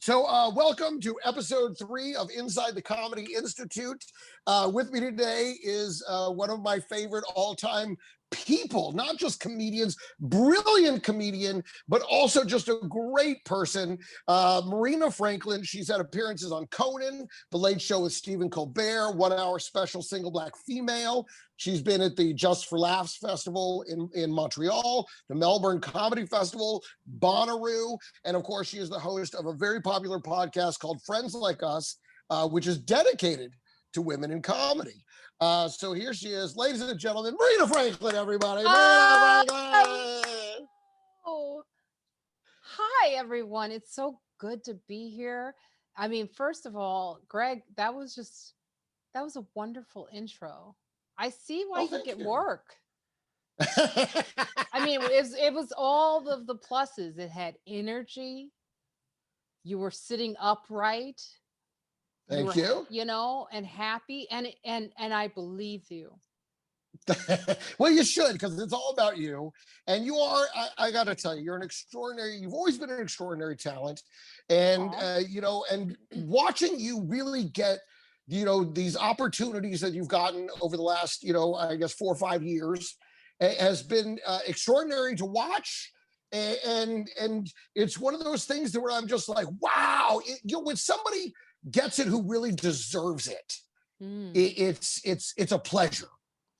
Welcome to episode 3 of Inside the Comedy Institute. With me today is one of my favorite all-time people, not just comedians, brilliant comedian, but also just a great person. Marina Franklin. She's had appearances on Conan, The Late Show with Stephen Colbert, 1 hour special Single Black Female. She's been at the Just for Laughs Festival in Montreal, the Melbourne Comedy Festival, Bonnaroo, and of course, she is the host of a very popular podcast called Friends Like Us, which is dedicated to women in comedy. So here she is, ladies and gentlemen, Marina Franklin, everybody. Marina Franklin! Oh, hi, everyone. It's so good to be here. I mean, first of all, Greg, that was a wonderful intro. I see why you get work. I mean, it was all of the pluses. It had energy. You were sitting upright. Thank you. You know, and happy, and I believe you. Well, you should, because it's all about you. And you are, I got to tell you, you've always been an extraordinary talent. And, and watching you really get, these opportunities that you've gotten over the last, 4 or 5 years has been extraordinary to watch. And it's one of those things that where I'm just like, wow, when somebody gets it who really deserves it, it's a pleasure.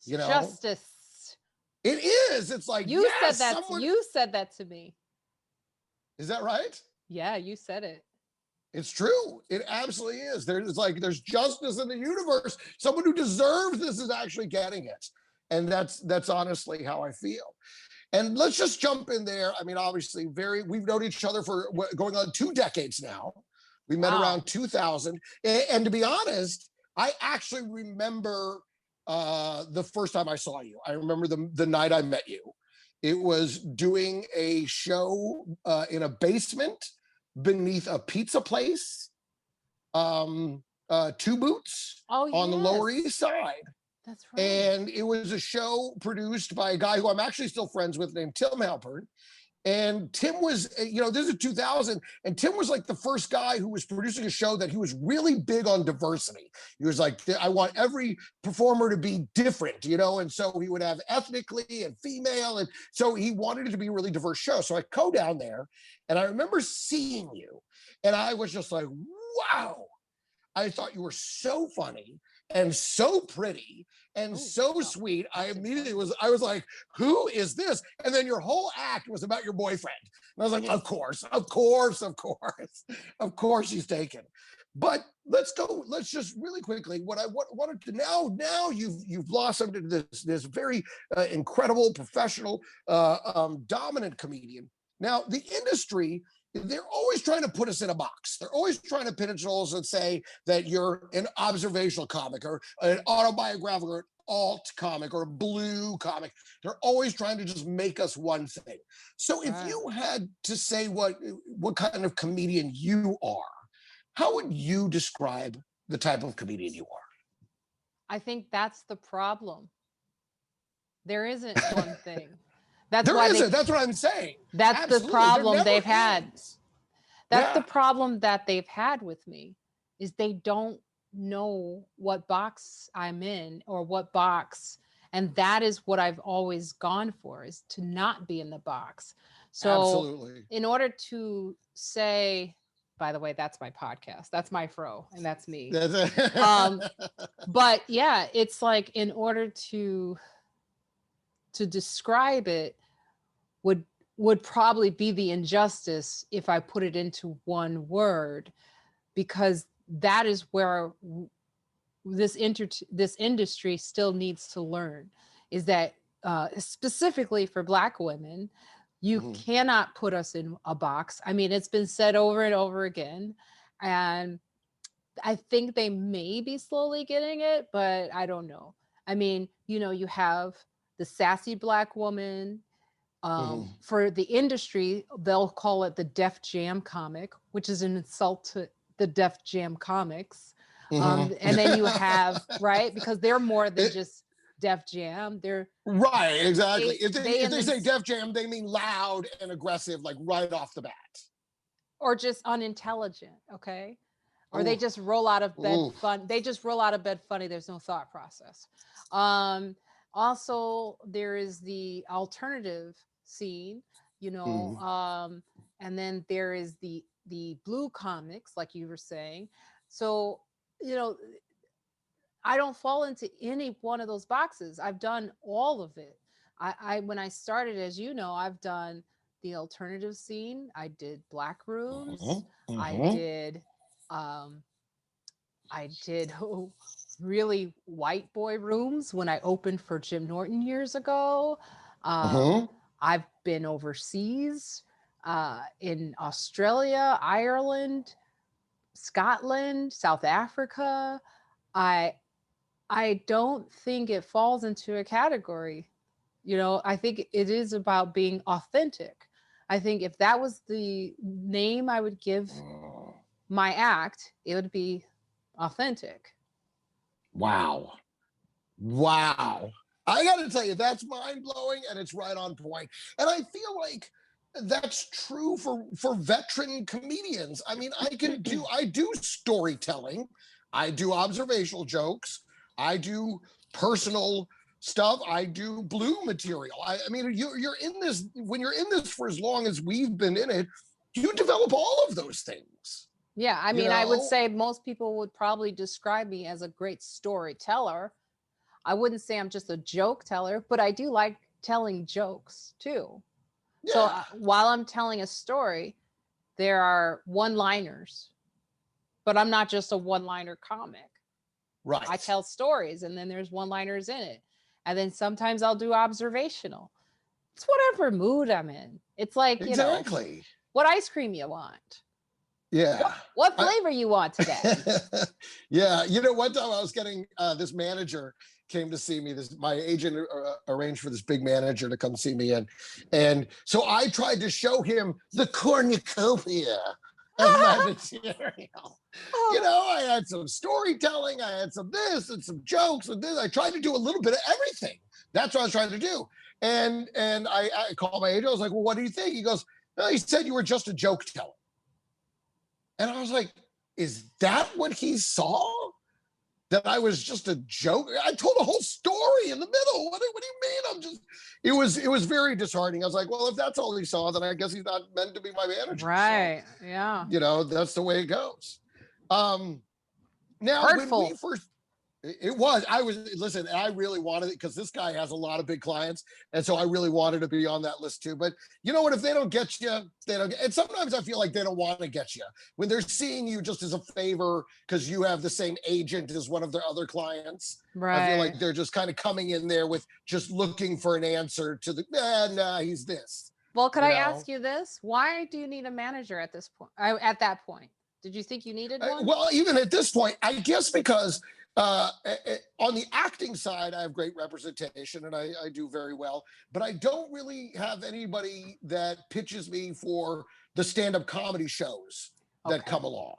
Justice. It is. It's like you said that. You said that to me. Is that right? Yeah, you said it. It's true. It absolutely is. There's justice in the universe. Someone who deserves this is actually getting it, and that's honestly how I feel. And let's just jump in there. I mean, obviously, we've known each other for going on 2 decades now. We met around 2000, and to be honest, I actually remember the first time I saw you. I remember the night I met you. It was doing a show in a basement beneath a pizza place, 2 Boots on the Lower East Side. That's right. And it was a show produced by a guy who I'm actually still friends with named Tim Halpern. And Tim was, this is 2000, and Tim was like the first guy who was producing a show that he was really big on diversity. He was like, I want every performer to be different, and so he would have ethnically and female, and so he wanted it to be a really diverse show. So I go down there, and I remember seeing you, and I was just like, wow. I thought you were so funny and so pretty and sweet. I was like, who is this? And then your whole act was about your boyfriend. And I was like, of course she's taken. But let's just really quickly, what I wanted to now you've blossomed into this very incredible, professional, dominant comedian. Now the industry, they're always trying to put us in a box. They're always trying to pigeonhole us and say that you're an observational comic or an autobiographical or an alt comic or a blue comic. They're always trying to just make us one thing. So if you had to say what kind of comedian you are, how would you describe the type of comedian you are? I think that's the problem. There isn't one thing. That's what I'm saying. That's Absolutely. The problem they've had. That's the problem that they've had with me, is they don't know what box I'm in or what box. And that is what I've always gone for, is to not be in the box. So Absolutely. In order to say, by the way, that's my podcast. That's my fro, and that's me. But yeah, it's like, in order to describe it would probably be the injustice if I put it into one word, because that is where this industry still needs to learn, is that specifically for Black women, you cannot put us in a box. I mean, it's been said over and over again, and I think they may be slowly getting it, but I don't know. I mean, you have the sassy Black woman. For the industry, they'll call it the Def Jam comic, which is an insult to the Def Jam comics. And then you have, right, because they're more than just Def Jam. They're right, exactly. If they say Def Jam, they mean loud and aggressive, like right off the bat. or just unintelligent, okay? Or they Ooh. just roll out of bed Ooh. fun. They just roll out of bed funny. There's no thought process. Um, Also, there is the alternative scene, you know, Mm. and then there is the blue comics, like you were saying. So, you know, I don't fall into any one of those boxes. I've done all of it. I when I started, as you know, I've done the alternative scene. I did black rooms. Mhm. I Mhm. did um I did really white boy rooms when I opened for Jim Norton years ago. Um, Mhm. I've been overseas, in Australia, Ireland, Scotland, South Africa. I I don't think it falls into a category. You know, I think it is about being authentic. I think if that was the name I would give Mm. my act, it would be authentic. Wow. Wow. I got to tell you, that's mind blowing and it's right on point. And I feel like that's true for veteran comedians. I mean, I do storytelling, I do observational jokes, I do personal stuff, I do blue material. I mean, you're in this when you're in this for as long as we've been in it, you develop all of those things. Yeah, I You mean, I would know, say most people would probably describe me as a great storyteller. I wouldn't say I'm just a joke teller, but I do like telling jokes too. So yeah, while I'm telling a story, there are one liners, but I'm not just a one liner comic. I right, tell stories and then there's one liners in it. And then sometimes I'll do observational. It's whatever mood I'm in. It's like, you know, exactly. what ice cream you want, Yeah. what I, flavor you want today. yeah. You know, one time I was getting this manager came to see me. This my agent arranged for this big manager to come see me, and so I tried to show him the cornucopia of my material. You know, I had some storytelling, I had some this and some jokes and this. I tried to do a little bit of everything. That's what I was trying to do. And I called my agent. I was like, "Well, what do you think?" He goes, "No, he said you were just a joke teller." And I was like, is that what he saw? That I was just a joke? I told a whole story in the middle. What do you mean? I'm just it was very disheartening. I was like, well, if that's all he saw, then I guess he's not meant to be my manager. So, Right. Yeah. that's the way it goes. Um Now when we Hurtful. first it was. I was listen. I really wanted it because this guy has a lot of big clients, and so I really wanted to be on that list too. But you know what? If they don't get you, they don't. And sometimes I feel like they don't want to get you when they're seeing you just as a favor because you have the same agent as one of their other clients. I feel Right. like they're just kind of coming in there with just looking for an answer to the nah, he's this. Well, could You I know. ask you this? Why do you need a manager at this point? At that point, did you think you needed one? Well, even at this point, I guess because on the acting side, I have great representation and I do very well, but I don't really have anybody that pitches me for the stand up comedy shows that Okay. come along,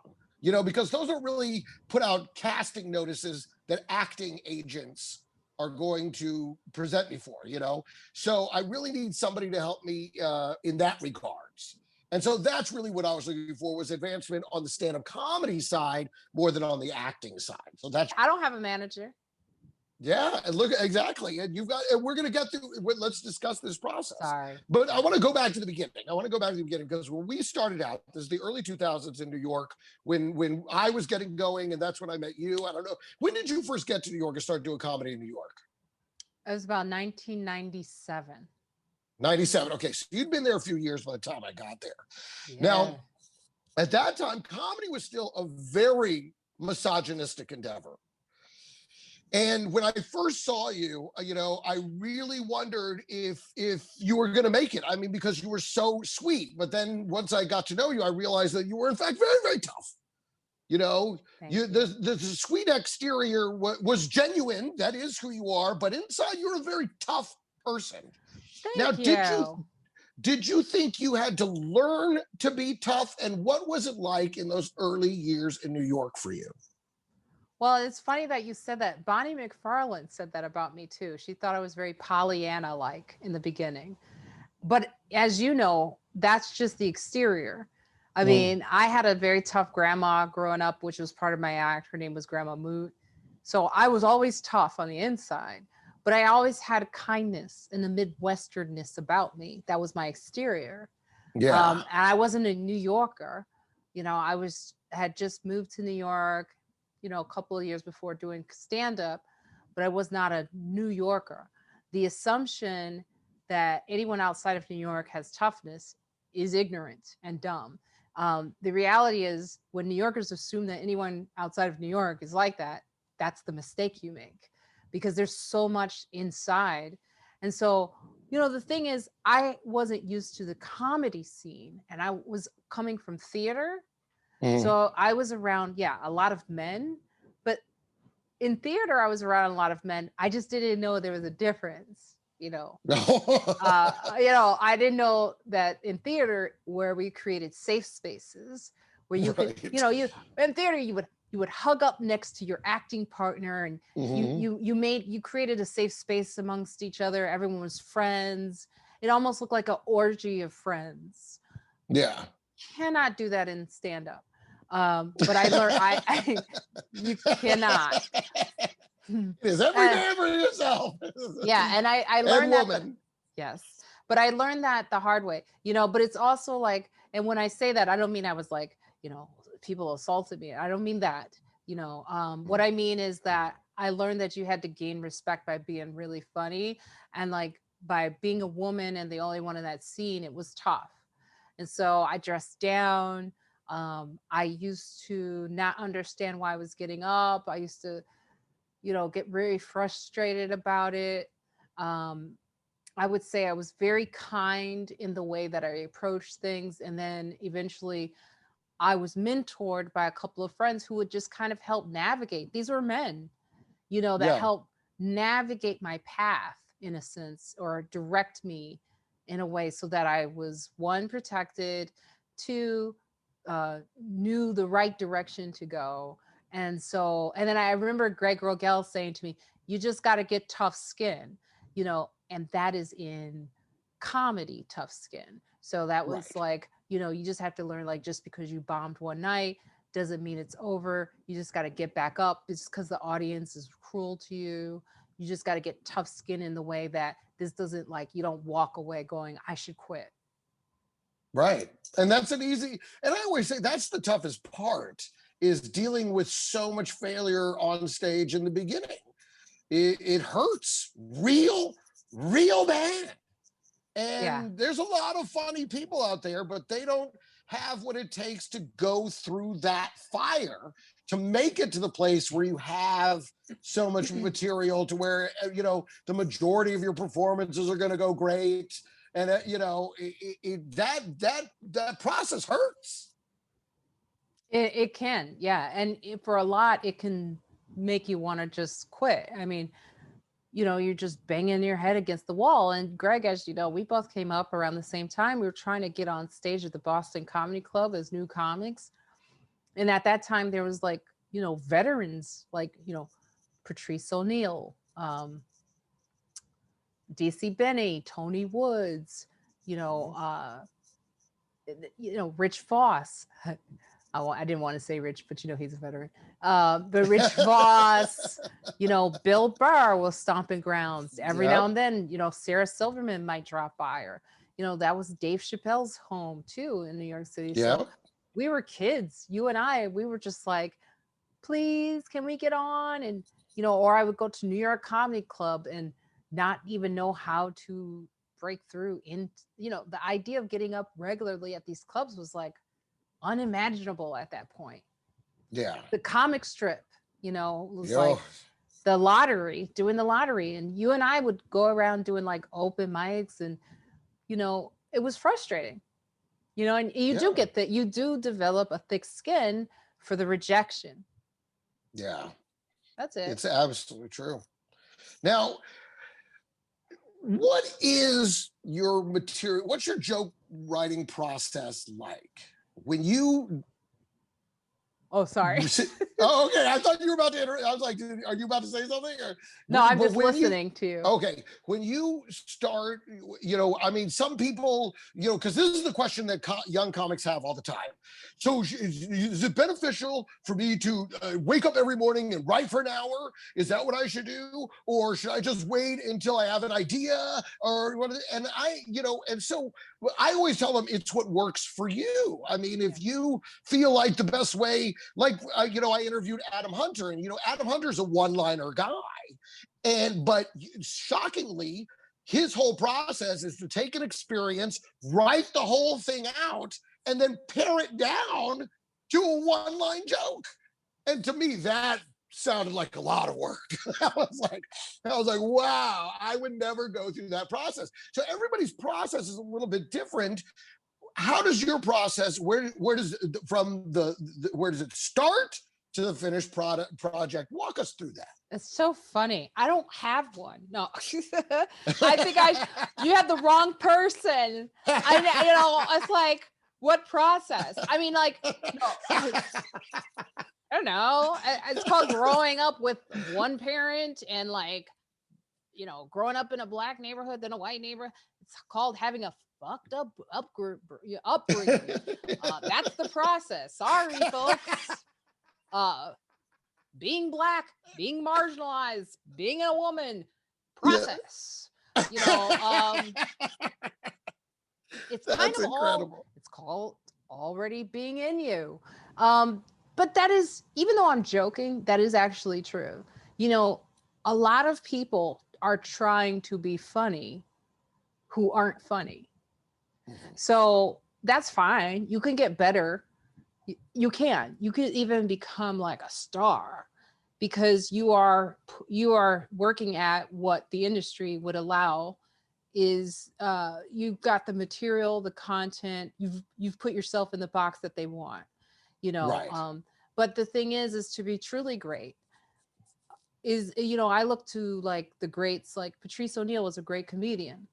because those don't really put out casting notices that acting agents are going to present me for. So I really need somebody to help me in that regards. And so that's really what I was looking for was advancement on the stand-up comedy side more than on the acting side. So that's I don't have a manager. yeah, and look exactly. And we're gonna get through. Let's discuss this process. Sorry. But I want to go back to the beginning. I want to go back to the beginning because when we started out, this is the early 2000s in New York when I was getting going, and that's when I met you. I don't know. When did you first get to New York and start doing comedy in New York? It was about 1997. 97. Okay, so you'd been there a few years by the time I got there. Yeah. Now, at that time, comedy was still a very misogynistic endeavor. And when I first saw you, I really wondered if you were going to make it. I mean, because you were so sweet. But then once I got to know you, I realized that you were in fact very, very tough. You know, Thank you. the sweet exterior was genuine. That is who you are. But inside, you're a very tough person. Now, Thank you. did you think you had to learn to be tough? And what was it like in those early years in New York for you? Well, it's funny that you said that. Bonnie McFarlane said that about me too. She thought I was very Pollyanna like in the beginning. But as you know, that's just the exterior. I mean, I had a very tough grandma growing up, which was part of my act. Her name was Grandma Moot. So I was always tough on the inside, but I always had kindness and the Midwesternness about me. That was my exterior. Yeah. And I wasn't a New Yorker. Had just moved to New York, a couple of years before doing stand-up, but I was not a New Yorker. The assumption that anyone outside of New York has toughness is ignorant and dumb. The reality is, when New Yorkers assume that anyone outside of New York is like that, that's the mistake you make, because there's so much inside. And so, the thing is, I wasn't used to the comedy scene, and I was coming from theater. So I was around, a lot of men, but in theater, I was around a lot of men. I just didn't know there was a difference, I didn't know that in theater, where we created safe spaces where you could, in theater, you would hug up next to your acting partner, and you created a safe space amongst each other. Everyone was friends. It almost looked like an orgy of friends. Yeah. Cannot do that in stand-up. But I learned, you cannot. It is every day for yourself. Yeah, and I learned that. Woman. Yes, but I learned that the hard way. But it's also like, and when I say that, I don't mean I was like, people assaulted me. I don't mean that. What I mean is that I learned that you had to gain respect by being really funny, and like by being a woman and the only one in that scene, it was tough. And so I dressed down. I used to not understand why I was getting up. I used to, get very frustrated about it. I would say I was very kind in the way that I approached things. And then eventually I was mentored by a couple of friends who would just kind of help navigate. These were men, that helped navigate my path in a sense, or direct me in a way so that I was, one, protected, two, knew the right direction to go. And then I remember Greg Rogel saying to me, you just got to get tough skin, and that is in comedy, tough skin. So that was like, you just have to learn, like, just because you bombed one night doesn't mean it's over. You just got to get back up. It's because the audience is cruel to you. You just got to get tough skin in the way that this doesn't, like, you don't walk away going, I should quit. Right. And that's and I always say that's the toughest part, is dealing with so much failure on stage in the beginning. It hurts real bad. And there's a lot of funny people out there, but they don't have what it takes to go through that fire to make it to the place where you have so much material to where, the majority of your performances are going to go great. And, that process hurts. It can. Yeah. And for a lot, it can make you want to just quit. I mean, you're just banging your head against the wall. And Greg, as you know, we both came up around the same time. We were trying to get on stage at the Boston Comedy Club as new comics. And at that time, there was like, veterans, like, Patrice O'Neal, DC Benny, Tony Woods, Rich Voss. I didn't want to say Rich, but he's a veteran. But Rich Voss, Bill Burr was Stomping Grounds. Every now and then, Sarah Silverman might drop by, or, that was Dave Chappelle's home too in New York City. So we were kids, you and I, we were just like, please, can we get on? And, or I would go to New York Comedy Club and not even know how to break through in, the idea of getting up regularly at these clubs was like unimaginable at that point. Yeah. The comic strip, was like the lottery, doing the lottery. And you and I would go around doing like open mics, and, it was frustrating, and you do get that. You do develop a thick skin for the rejection. Yeah. That's it. It's absolutely true. Now, what is your material? What's your joke writing process like? When you... Oh, sorry. Oh, okay. I thought you were about to I was like, are you about to say something? Or, No, I'm just listening to you. Okay. When you start, I mean, some people, because this is the question that young comics have all the time. So is it beneficial for me to wake up every morning and write for an hour? Is that what I should do? Or should I just wait until I have an idea? Or what? And and so I always tell them it's what works for you. I mean, if you feel like the best way, like, I interviewed Adam Hunter, and, Adam Hunter's a one-liner guy. But shockingly, his whole process is to take an experience, write the whole thing out, and then pare it down to a one-line joke. And to me, that sounded like a lot of work. I was like, wow, I would never go through that process. So everybody's process is a little bit different. How does your process, where does it start to the finished project? Walk us through that. It's so funny. I don't have one. No, I think you have the wrong person. It's like, what process? I mean, like, no, I don't know. It's called growing up with one parent and, like, growing up in a Black neighborhood than a white neighborhood. It's called having a fucked up upbringing. That's the process. Sorry, folks. Being Black, being marginalized, being a woman, process. Yeah. It's kind of incredible. It's called already being in you. But that is, even though I'm joking, that is actually true. A lot of people are trying to be funny who aren't funny. So that's fine. You can get better. You can even become like a star because you are working at what the industry would allow. Is you've got the material, the content, you've put yourself in the box that they want, Right. But the thing is to be truly great is, I look to like the greats, like Patrice O'Neal was a great comedian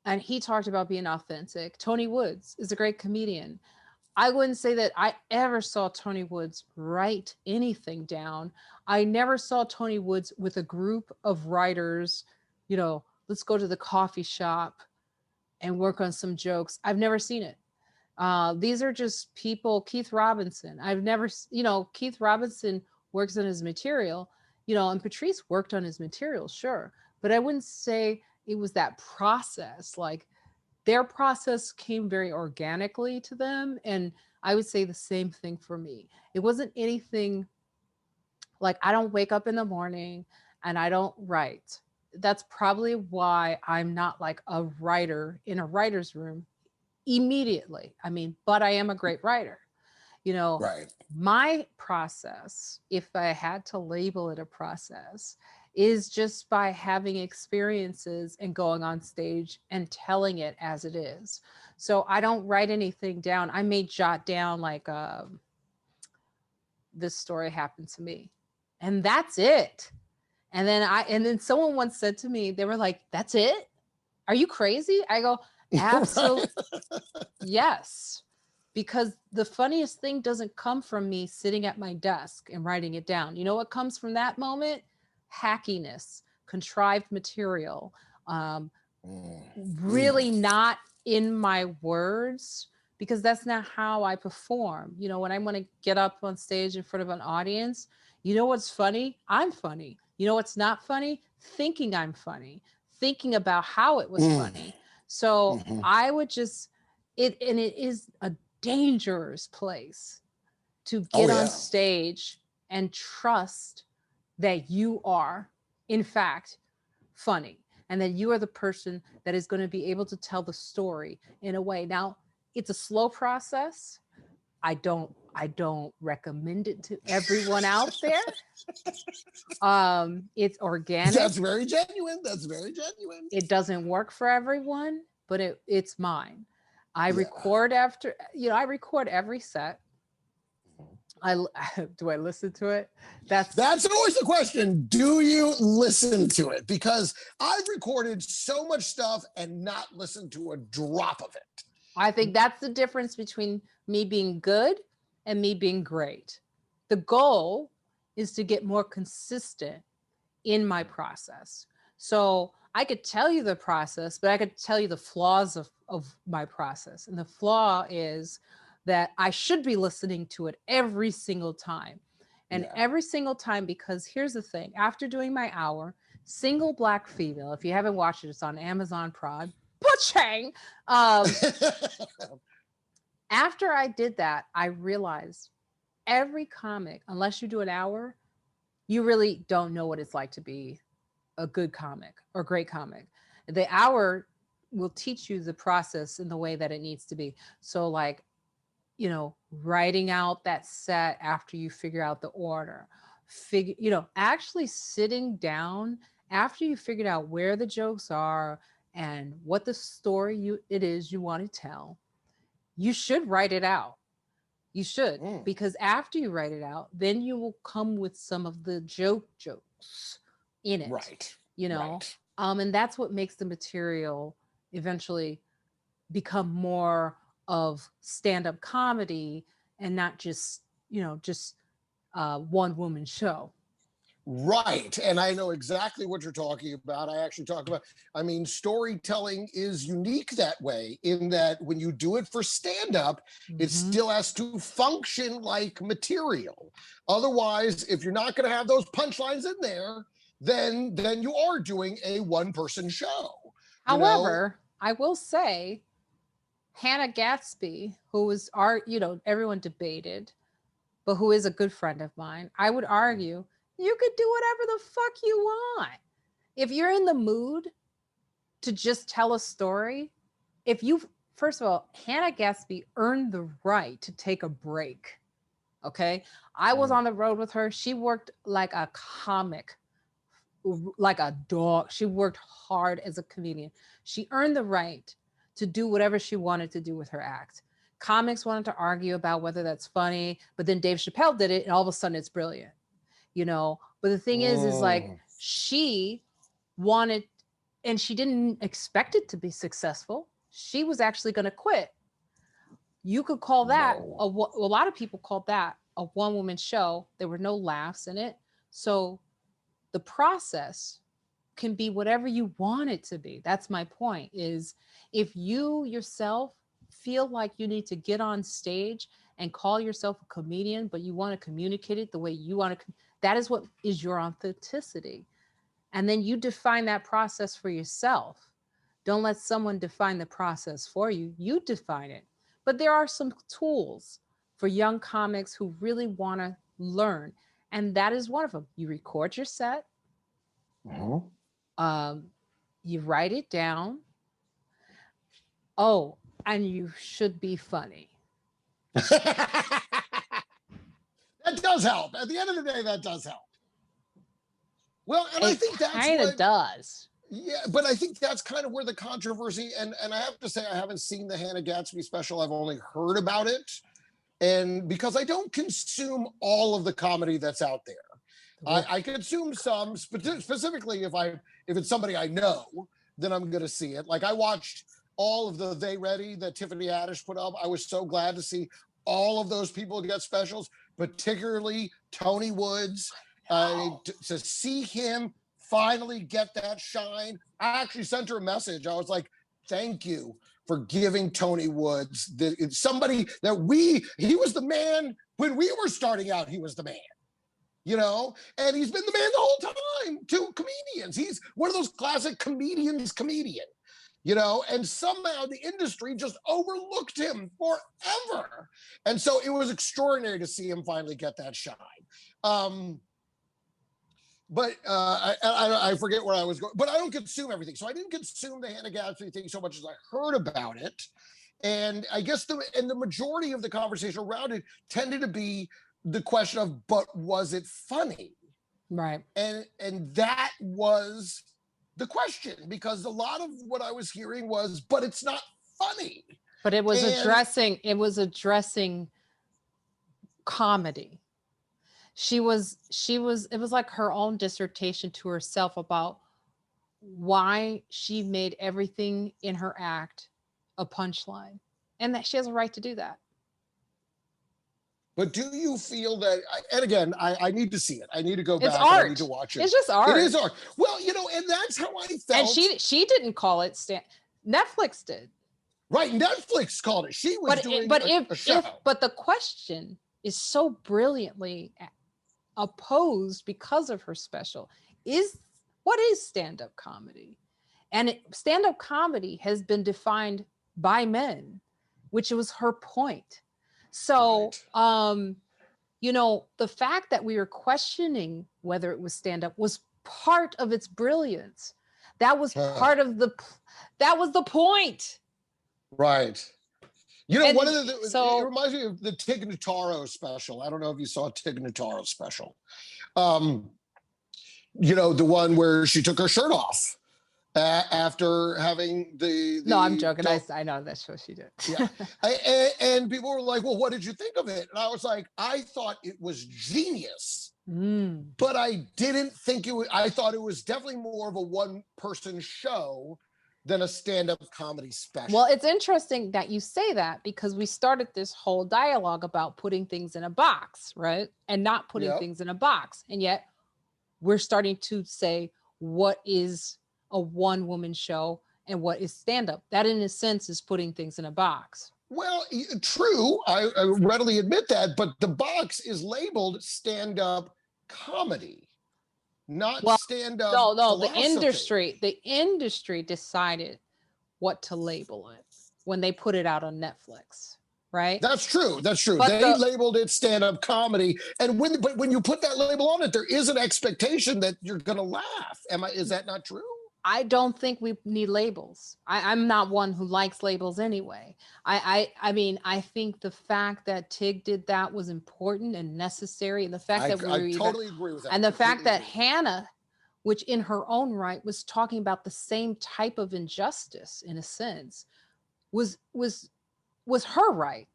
and he talked about being authentic. Tony Woods is a great comedian. I wouldn't say that I ever saw Tony Woods write anything down. I never saw Tony Woods with a group of writers, let's go to the coffee shop and work on some jokes. I've never seen it. These are just people. Keith Robinson. I've never, Keith Robinson works on his material, and Patrice worked on his material, sure. But I wouldn't say it was that process. Like their process came very organically to them. And I would say the same thing for me. It wasn't anything like I don't wake up in the morning and I don't write. That's probably why I'm not like a writer in a writer's room immediately. I mean, but I am a great writer. Right. My process, if I had to label it a process, is just by having experiences and going on stage and telling it as it is. So I don't write anything down. I may jot down like, this story happened to me, and that's it. And then someone once said to me, they were like, that's it? Are you crazy? I go, absolutely. Yes. Because the funniest thing doesn't come from me sitting at my desk and writing it down. You know what comes from that moment? Hackiness, contrived material, really not in my words, because that's not how I perform. When I want to get up on stage in front of an audience, what's funny? I'm funny. What's not funny? Thinking I'm funny, thinking about how it was funny. So I would just, it is a dangerous place to get on stage and trust that you are, in fact, funny, and that you are the person that is going to be able to tell the story in a way. Now, it's a slow process. I don't recommend it to everyone out there. It's organic. That's very genuine. It doesn't work for everyone, but it's mine. I record after, I record every set. Do I listen to it? That's always the question. Do you listen to it? Because I've recorded so much stuff and not listened to a drop of it. I think that's the difference between me being good and me being great. the goal is to get more consistent in my process. So I could tell you the process, but I could tell you the flaws of my process. And the flaw is that I should be listening to it every single time. And every single time, because here's the thing, after doing my hour, single Black female, if you haven't watched it, it's on Amazon Prime, Butchang. After I did that, I realized every comic, unless you do an hour, you really don't know what it's like to be a good comic or great comic. The hour will teach you the process in the way that it needs to be. So like, you know, writing out that set after you figure out the order, actually sitting down after you figured out where the jokes are and what the story it is you want to tell, you should write it out. You should, because after you write it out, then you will come with some of the jokes in it. Right. You know, right. And that's what makes the material eventually become more of stand-up comedy and not just, one woman show. Right. And I know exactly what you're talking about. I actually talk about, storytelling is unique that way, in that when you do it for stand-up, it still has to function like material. Otherwise, if you're not going to have those punchlines in there, then you are doing a one-person show. However, I will say Hannah Gatsby, who was everyone debated, but who is a good friend of mine, I would argue you could do whatever the fuck you want. If you're in the mood to just tell a story, first of all, Hannah Gatsby earned the right to take a break. Okay. I was on the road with her. She worked like a comic, like a dog. She worked hard as a comedian. She earned the right to do whatever she wanted to do with her act. Comics wanted to argue about whether that's funny, but then Dave Chappelle did it, and all of a sudden it's brilliant. But the thing is like she wanted, and she didn't expect it to be successful. She was actually going to quit. You could call that a lot of people called that a one-woman show. There were no laughs in it. So the process can be whatever you want it to be. That's my point, is if you yourself feel like you need to get on stage and call yourself a comedian, but you want to communicate it the way you want to, that is what is your authenticity. And then you define that process for yourself. Don't let someone define the process for you. You define it. But there are some tools for young comics who really want to learn. And that is one of them. You record your set. You write it down. Oh, and you should be funny. That does help. At the end of the day, that does help. Well, and I think that's kind of does. Yeah, but I think that's kind of where the controversy, and I have to say I haven't seen the Hannah Gatsby special. I've only heard about it. And because I don't consume all of the comedy that's out there. I consume some, specifically if it's somebody I know, then I'm going to see it. Like I watched all of the They Ready that Tiffany Haddish put up. I was so glad to see all of those people get specials, particularly Tony Woods, to see him finally get that shine. I actually sent her a message. I was like, thank you for giving Tony Woods somebody that he was the man when we were starting out. He was the man. And he's been the man the whole time to comedians. He's one of those classic comedian, and somehow the industry just overlooked him forever. And so it was extraordinary to see him finally get that shine. But I forget where I was going, but I don't consume everything. So I didn't consume the Hannah Gatsby thing so much as I heard about it. And I guess the majority of the conversation around it tended to be the question of, but was it funny? Right. And that was the question, because a lot of what I was hearing was, but it's not funny. But it was addressing comedy. It was like her own dissertation to herself about why she made everything in her act a punchline, and that she has a right to do that. But do you feel that, and again, I need to see it. I need to go It's back and I need art. to watch it. It's just art. It is art. Well, and that's how I felt. And she didn't call it Netflix did. Right, Netflix called it. She was doing a show. But the question is so brilliantly opposed because of her special. What is stand-up comedy? And stand-up comedy has been defined by men, which was her point. So, right. The fact that we were questioning whether it was stand-up was part of its brilliance. That was part of that was the point. Right. One of it reminds me of the Tig Notaro special. I don't know if you saw Tig Notaro special. The one where she took her shirt off after having the No, I'm joking. I know that's what she did. Yeah. And people were like, well, what did you think of it? And I was like, I thought it was genius. But I didn't think it was, I thought it was definitely more of a one-person show than a stand-up comedy special. Well, it's interesting that you say that because we started this whole dialogue about putting things in a box, right? And not putting things in a box. And yet we're starting to say, what is a one-woman show and what is stand-up? That in a sense is putting things in a box. Well, true. I readily admit that, but the box is labeled stand-up comedy, not stand-up. No, philosophy. the industry decided what to label it when they put it out on Netflix, right? That's true. But they labeled it stand-up comedy, and when you put that label on it, there is an expectation that you're going to laugh. Is that not true? I don't think we need labels. I'm not one who likes labels anyway. I mean, I think the fact that Tig did that was important and necessary, and the fact that I totally agree with that. And the fact that Hannah, which in her own right was talking about the same type of injustice in a sense, was her right.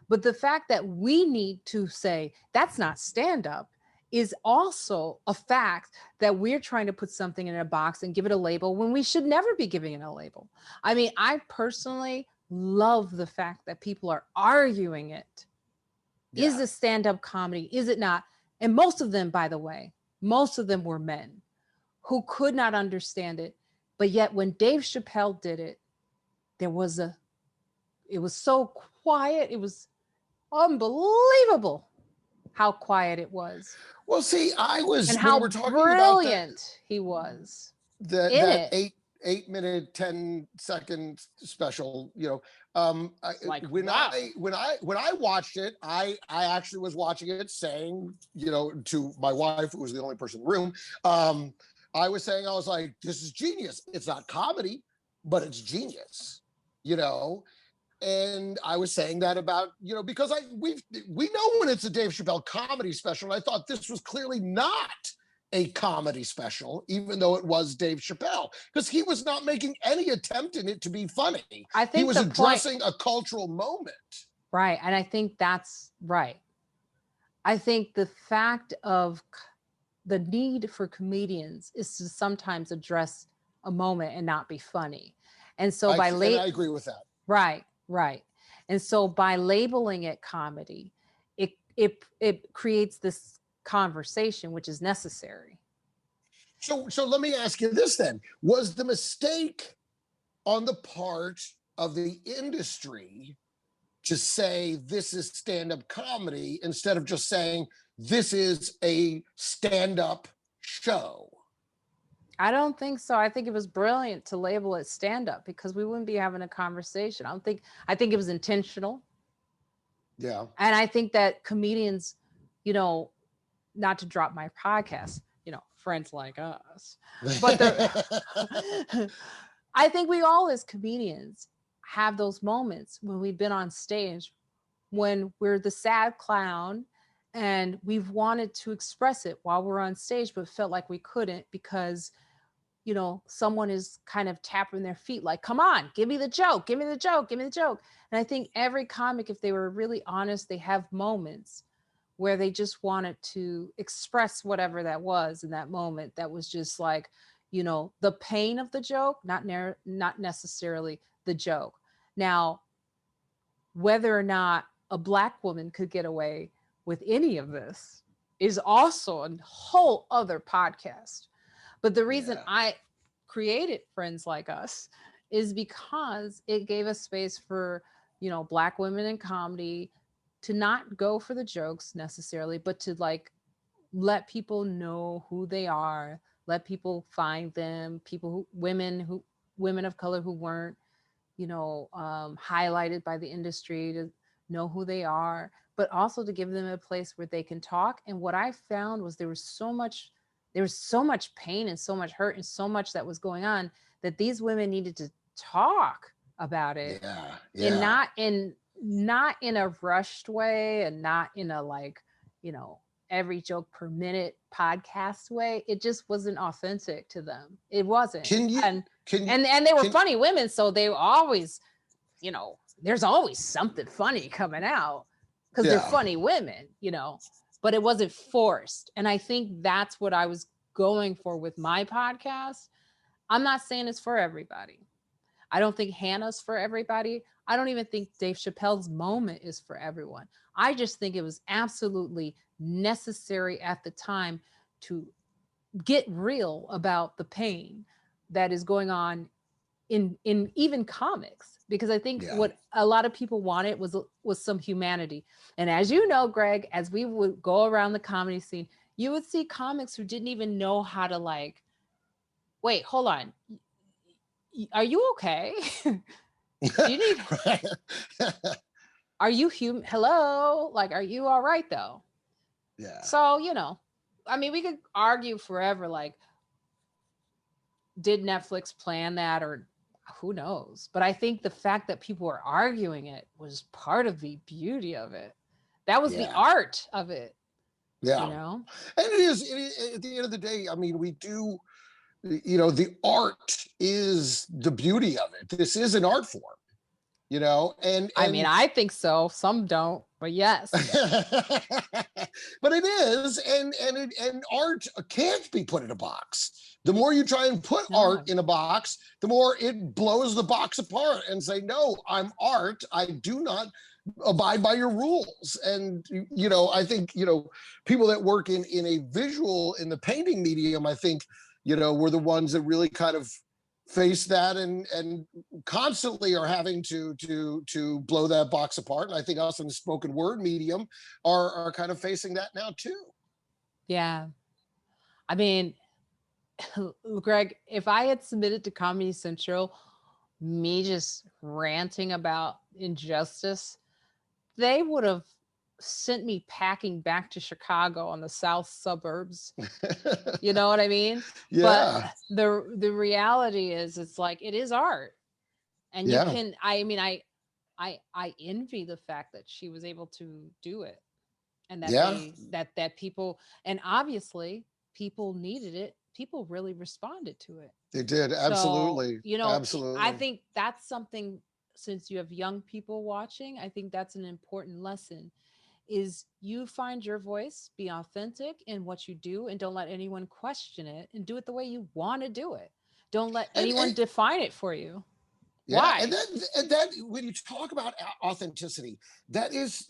But the fact that we need to say that's not stand up is also a fact that we're trying to put something in a box and give it a label when we should never be giving it a label. I mean, I personally love the fact that people are arguing it. Yeah. Is this stand-up comedy? Is it not? And most of them, by the way, were men who could not understand it. But yet when Dave Chappelle did it, it was so quiet. It was unbelievable how quiet it was. Well, see, and how brilliant he was. That 8-minute, 10-second special, when I watched it, I actually was watching it saying, to my wife, who was the only person in the room, I was like, this is genius. It's not comedy, but it's genius, And I was saying that about, because we know when it's a Dave Chappelle comedy special, and I thought this was clearly not a comedy special, even though it was Dave Chappelle, because he was not making any attempt in it to be funny. I think he was addressing a cultural moment. Right, and I think that's right. I think the fact of the need for comedians is to sometimes address a moment and not be funny. And so I agree with that. Right. And so by labeling it comedy, it creates this conversation, which is necessary. So let me ask you this then. Was the mistake on the part of the industry to say this is stand-up comedy instead of just saying this is a stand-up show? I don't think so. I think it was brilliant to label it stand-up because we wouldn't be having a conversation. I think it was intentional. Yeah. And I think that comedians, not to drop my podcast, friends like us, but I think we all as comedians have those moments when we've been on stage, when we're the sad clown and we've wanted to express it while we're on stage, but felt like we couldn't because someone is kind of tapping their feet like, come on, give me the joke. And I think every comic, if they were really honest, they have moments where they just wanted to express whatever that was in that moment. That was just like, the pain of the joke, not necessarily the joke. Now, whether or not a Black woman could get away with any of this is also a whole other podcast. But the reason Yeah. I created Friends Like Us is because it gave a space for, Black women in comedy to not go for the jokes necessarily, but to like let people know who they are, let people find them, women of color who weren't, highlighted by the industry, to know who they are, but also to give them a place where they can talk. And what I found was there was so much pain and so much hurt and so much that was going on that these women needed to talk about it. Yeah. And Yeah. not in a rushed way, and not in a like, every joke per minute podcast way. It just wasn't authentic to them. It wasn't. Can you, And can, and they were can, funny women, so they always, there's always something funny coming out because they're yeah. funny women, but it wasn't forced. And I think that's what I was going for with my podcast. I'm not saying it's for everybody. I don't think Hannah's for everybody. I don't even think Dave Chappelle's moment is for everyone. I just think it was absolutely necessary at the time to get real about the pain that is going on in even comics, because I think Yeah. what a lot of people wanted was some humanity. And as you know, Greg, as we would go around the comedy scene, you would see comics who didn't even know how to like, wait, hold on, are you okay? Do you need, are you human? Hello? Like, are you all right though? Yeah. So, I mean, we could argue forever, like, did Netflix plan that, or who knows? But I think the fact that people were arguing it was part of the beauty of it. That was the Yeah. art of it. Yeah. And it is, at the end of the day, I mean, we do, the art is the beauty of it. This is an art form, and I mean, I think so. Some don't, but yes. but it is, and art can't be put in a box. The more you try and put art in a box, the more it blows the box apart and say, no, I'm art. I do not abide by your rules. And, I think, people that work in a visual, in the painting medium, I think, were the ones that really kind of face that and constantly are having to blow that box apart. And I think us in the spoken word medium are kind of facing that now too. Yeah. I mean, Greg, if I had submitted to Comedy Central, me just ranting about injustice, they would have sent me packing back to Chicago on the south suburbs. You know what I mean? Yeah. But the reality is, it's like, it is art. And you can, I mean, I envy the fact that she was able to do it, and that that people, and obviously people needed it. People really responded to it. They did. Absolutely. So, absolutely. I think that's something, since you have young people watching, I think that's an important lesson, is you find your voice, be authentic in what you do, and don't let anyone question it, and do it the way you want to do it. Don't let anyone define it for you. Yeah, Why? and that when you talk about authenticity, that is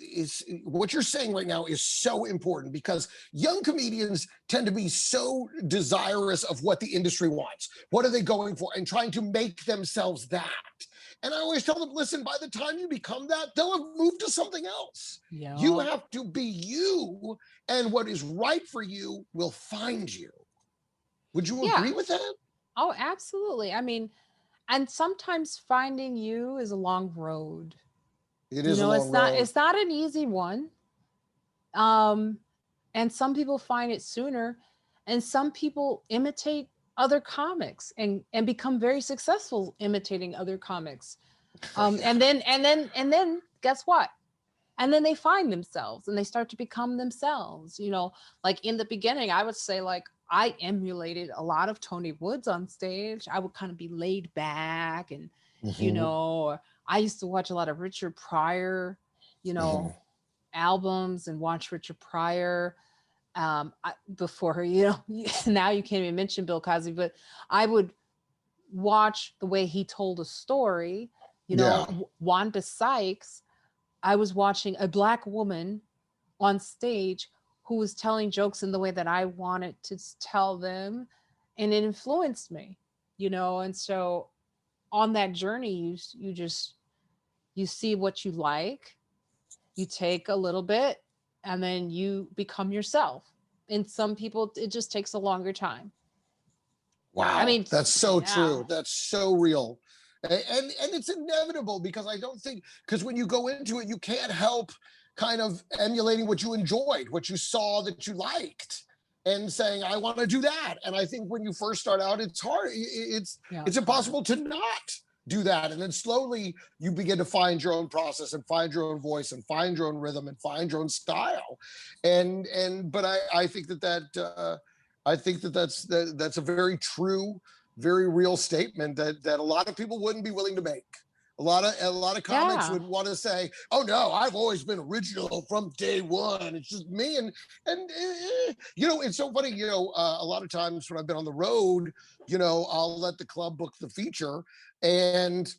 what you're saying right now is so important, because young comedians tend to be so desirous of what the industry wants. What are they going for? And trying to make themselves that. And I always tell them, listen, by the time you become that, they'll have moved to something else. Yeah. You have to be you, and what is right for you will find you. Would you agree with that? Oh, absolutely. I mean, and sometimes finding you is a long road. It is a long road. It's not an easy one. And some people find it sooner, and some people imitate other comics and become very successful imitating other comics. And then guess what? And then they find themselves and they start to become themselves. Like in the beginning, I would say, like, I emulated a lot of Tony Woods on stage. I would kind of be laid back, and I used to watch a lot of Richard Pryor, albums, and watch Richard Pryor before her. Now you can't even mention Bill Cosby, but I would watch the way he told a story. Wanda Sykes, I was watching a Black woman on stage who was telling jokes in the way that I wanted to tell them, and it influenced me, and so on that journey, you just you see what you like, you take a little bit, and then you become yourself. And some people, it just takes a longer time. I Wow, mean, that's so yeah. true. That's so real. And it's inevitable, because I don't think, because when you go into it, you can't help kind of emulating what you enjoyed, what you saw that you liked, and saying, I want to do that. And I think when you first start out, it's hard. Yeah, It's it's hard. impossible to not do that. And then slowly you begin to find your own process and find your own voice and find your own rhythm and find your own style. But I think that's a very true, very real statement that a lot of people wouldn't be willing to make. A lot of comics Yeah. would want to say, "Oh no, I've always been original from day one. It's just me." And it's so funny. A lot of times when I've been on the road, I'll let the club book the feature, and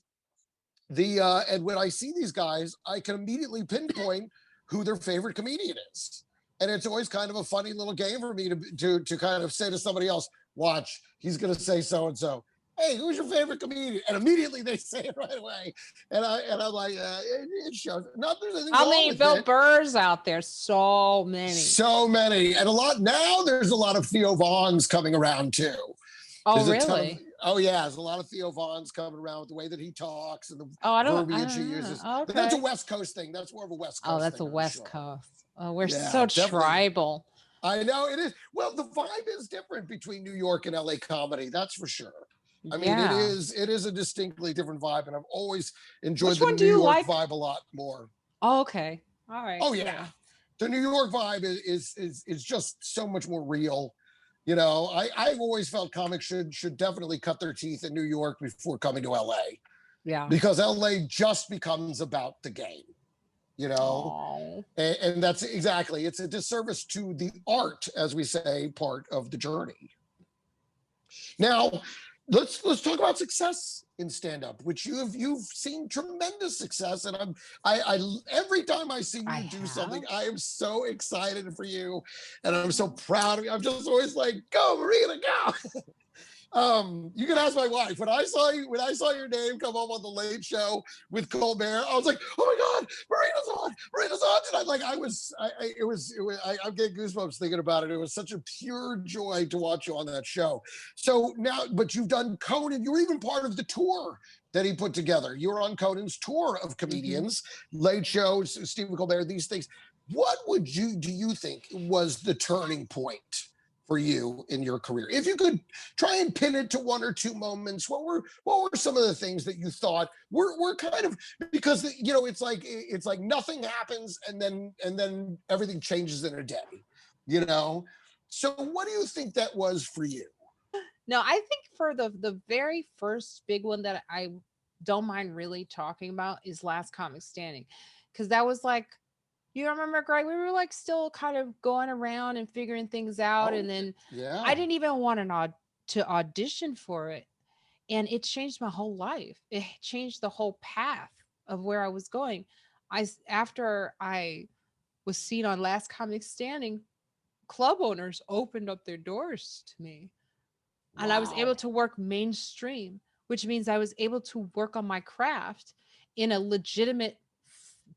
and when I see these guys, I can immediately pinpoint who their favorite comedian is. And it's always kind of a funny little game for me to kind of say to somebody else, watch, he's going to say so and so. Hey, who's your favorite comedian? And immediately they say it right away. And I'm like, it shows. Not there's anything How wrong many with Bill it. Burrs out there? So many. So many, and a lot now. There's a lot of Theo Vaughns coming around too. Oh, There's a ton of, really? oh yeah, there's a lot of Theo Vaughns coming around with the way that he talks and the Oh, I verbiage he don't uses. know. But that's a Okay. West Coast thing. That's more of a West Oh, Coast that's thing, a I'm West sure. Coast. Oh, we're Yeah, so definitely. tribal. I know it is. Well, the vibe is different between New York and LA comedy. That's for sure. I mean, it Yeah. is it is a distinctly different vibe, and I've always enjoyed Which the one do New you York like? vibe a lot more. Oh, okay. All right. Oh yeah, Cool. the New York vibe is just so much more real. I've always felt comics should definitely cut their teeth in New York before coming to LA, Yeah. because LA just becomes about the game. You know, Oh. and that's exactly, it's a disservice to the art, as we say, part of the journey. Now, let's talk about success in stand-up, which you've seen tremendous success, and I every time I see I you do something, have. I am so excited for you, and I'm so proud of you. I'm just always like, go Marina, go. You can ask my wife. When I saw your name come up on the Late Show with Colbert, I was like, oh my God, Marina's on tonight. Like I'm getting goosebumps thinking about it. It was such a pure joy to watch you on that show. So now, but you've done Conan. You were even part of the tour that he put together. You were on Conan's tour of Mm-hmm. comedians, Late Shows, Stephen Colbert, these things. What do you think was the turning point for you in your career? If you could try and pin it to one or two moments, what were some of the things that you thought were kind of, because it's like nothing happens and then everything changes in a day, you know? So what do you think that was for you? No, I think for the very first big one that I don't mind really talking about is Last Comic Standing, because that was like, you remember, Greg? We were like still kind of going around and figuring things out, and Oh, then I yeah. didn't even want to audition for it, and it changed my whole life. It changed the whole path of where I was going. After I was seen on Last Comic Standing, club owners opened up their doors to me, and I was able Wow. to work mainstream, which means I was able to work on my craft in a legitimate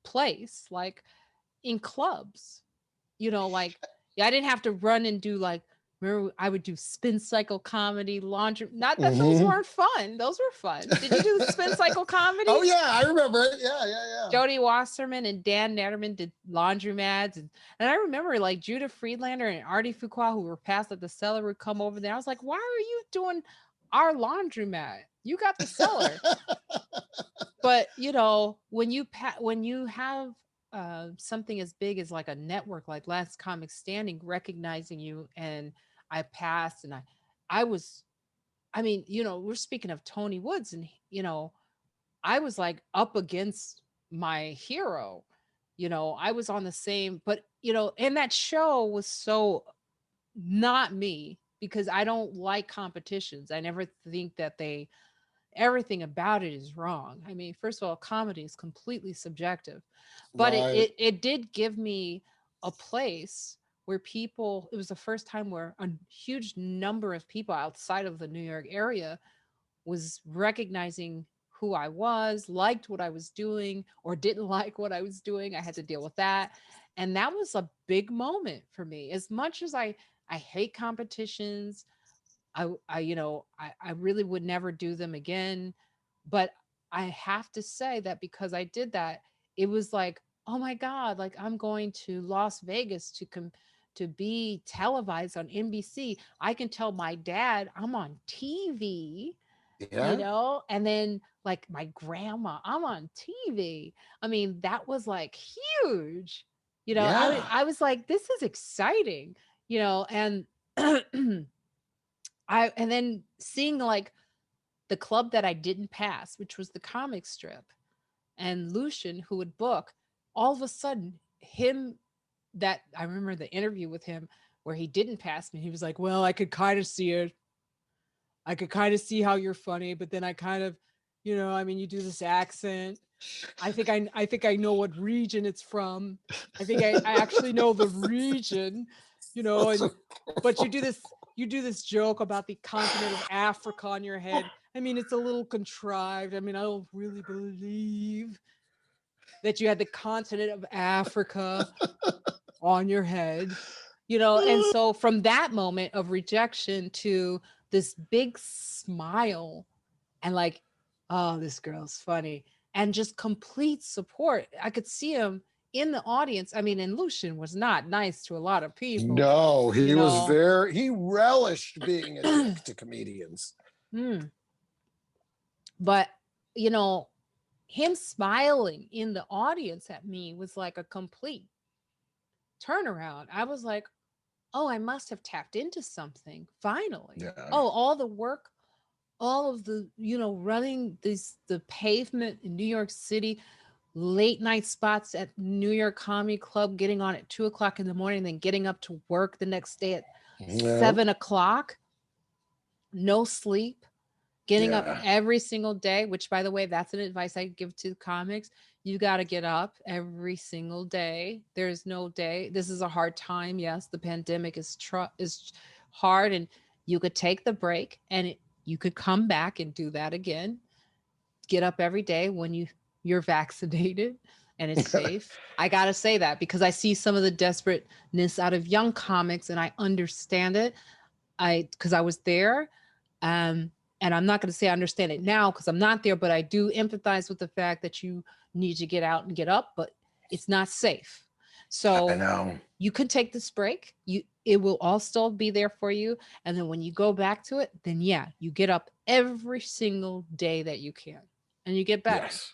place, like in clubs. Like, yeah, I didn't have to run and do like, remember I would do spin cycle comedy, laundry. Not that those Mm-hmm. weren't fun. Those were fun. Did you do spin cycle comedy? Oh yeah, I remember it. Yeah, yeah, Jody Wasserman and Dan Netterman did laundromats. And I remember like Judah Friedlander and Artie Fuqua, who were passed at the cellar, would come over there. I was like, why are you doing our laundromat? You got the cellar. yeah. But when you have something as big as like a network like Last Comic Standing recognizing you, and I passed, and I was, I mean, we're speaking of Tony Woods, and I was like up against my hero. I was on the same, but and that show was so not me, because I don't like competitions. I never think that they everything about it is wrong. I mean, first of all, comedy is completely subjective, but Right. it did give me a place where people, it was the first time where a huge number of people outside of the New York area was recognizing who I was, liked what I was doing, or didn't like what I was doing. I had to deal with that. And that was a big moment for me. As much as I hate competitions, I really would never do them again. But I have to say that because I did that, it was like, oh my God, like I'm going to Las Vegas to be televised on NBC. I can tell my dad I'm on TV, Yeah. and then like my grandma, I'm on TV. I mean, that was like huge. Yeah. I was like, this is exciting, and and then seeing like the club that I didn't pass, which was the comic strip, and Lucian, who would book, all of a sudden, him, that I remember the interview with him where he didn't pass me. He was like, well, I could kind of see it. I could kind of see how you're funny, but then I kind of, I mean, you do this accent. I think I know what region it's from. I think I actually know the region, and but you do this joke about the continent of Africa on your head. I mean, it's a little contrived. I mean, I don't really believe that you had the continent of Africa on your head, and so from that moment of rejection to this big smile and like, oh, this girl's funny, and just complete support. I could see him in the audience. I mean, and Lucian was not nice to a lot of people, No, you know. he relished being a dick to comedians. Hmm. But, you know, him smiling in the audience at me was like a complete turnaround. I was like, oh, I must have tapped into something finally. Yeah. Oh, all the work, all of the, running the pavement in New York City, late night spots at New York Comedy Club, getting on at 2 o'clock in the morning, then getting up to work the next day at Yeah. 7 o'clock, no sleep, getting up Yeah. every single day, which by the way, that's an advice I give to comics. You got to get up every single day. There's no day. This is a hard time. Yes, the pandemic is hard, and you could take the break and you could come back and do that again. Get up every day when you're vaccinated and it's safe. I got to say that because I see some of the desperateness out of young comics and I understand it. Because I was there. And I'm not going to say I understand it now because I'm not there, but I do empathize with the fact that you need to get out and get up, but it's not safe. I So know. you could take this break. It will all still be there for you. And then when you go back to it, then yeah, you get up every single day that you can and you get better. Yes.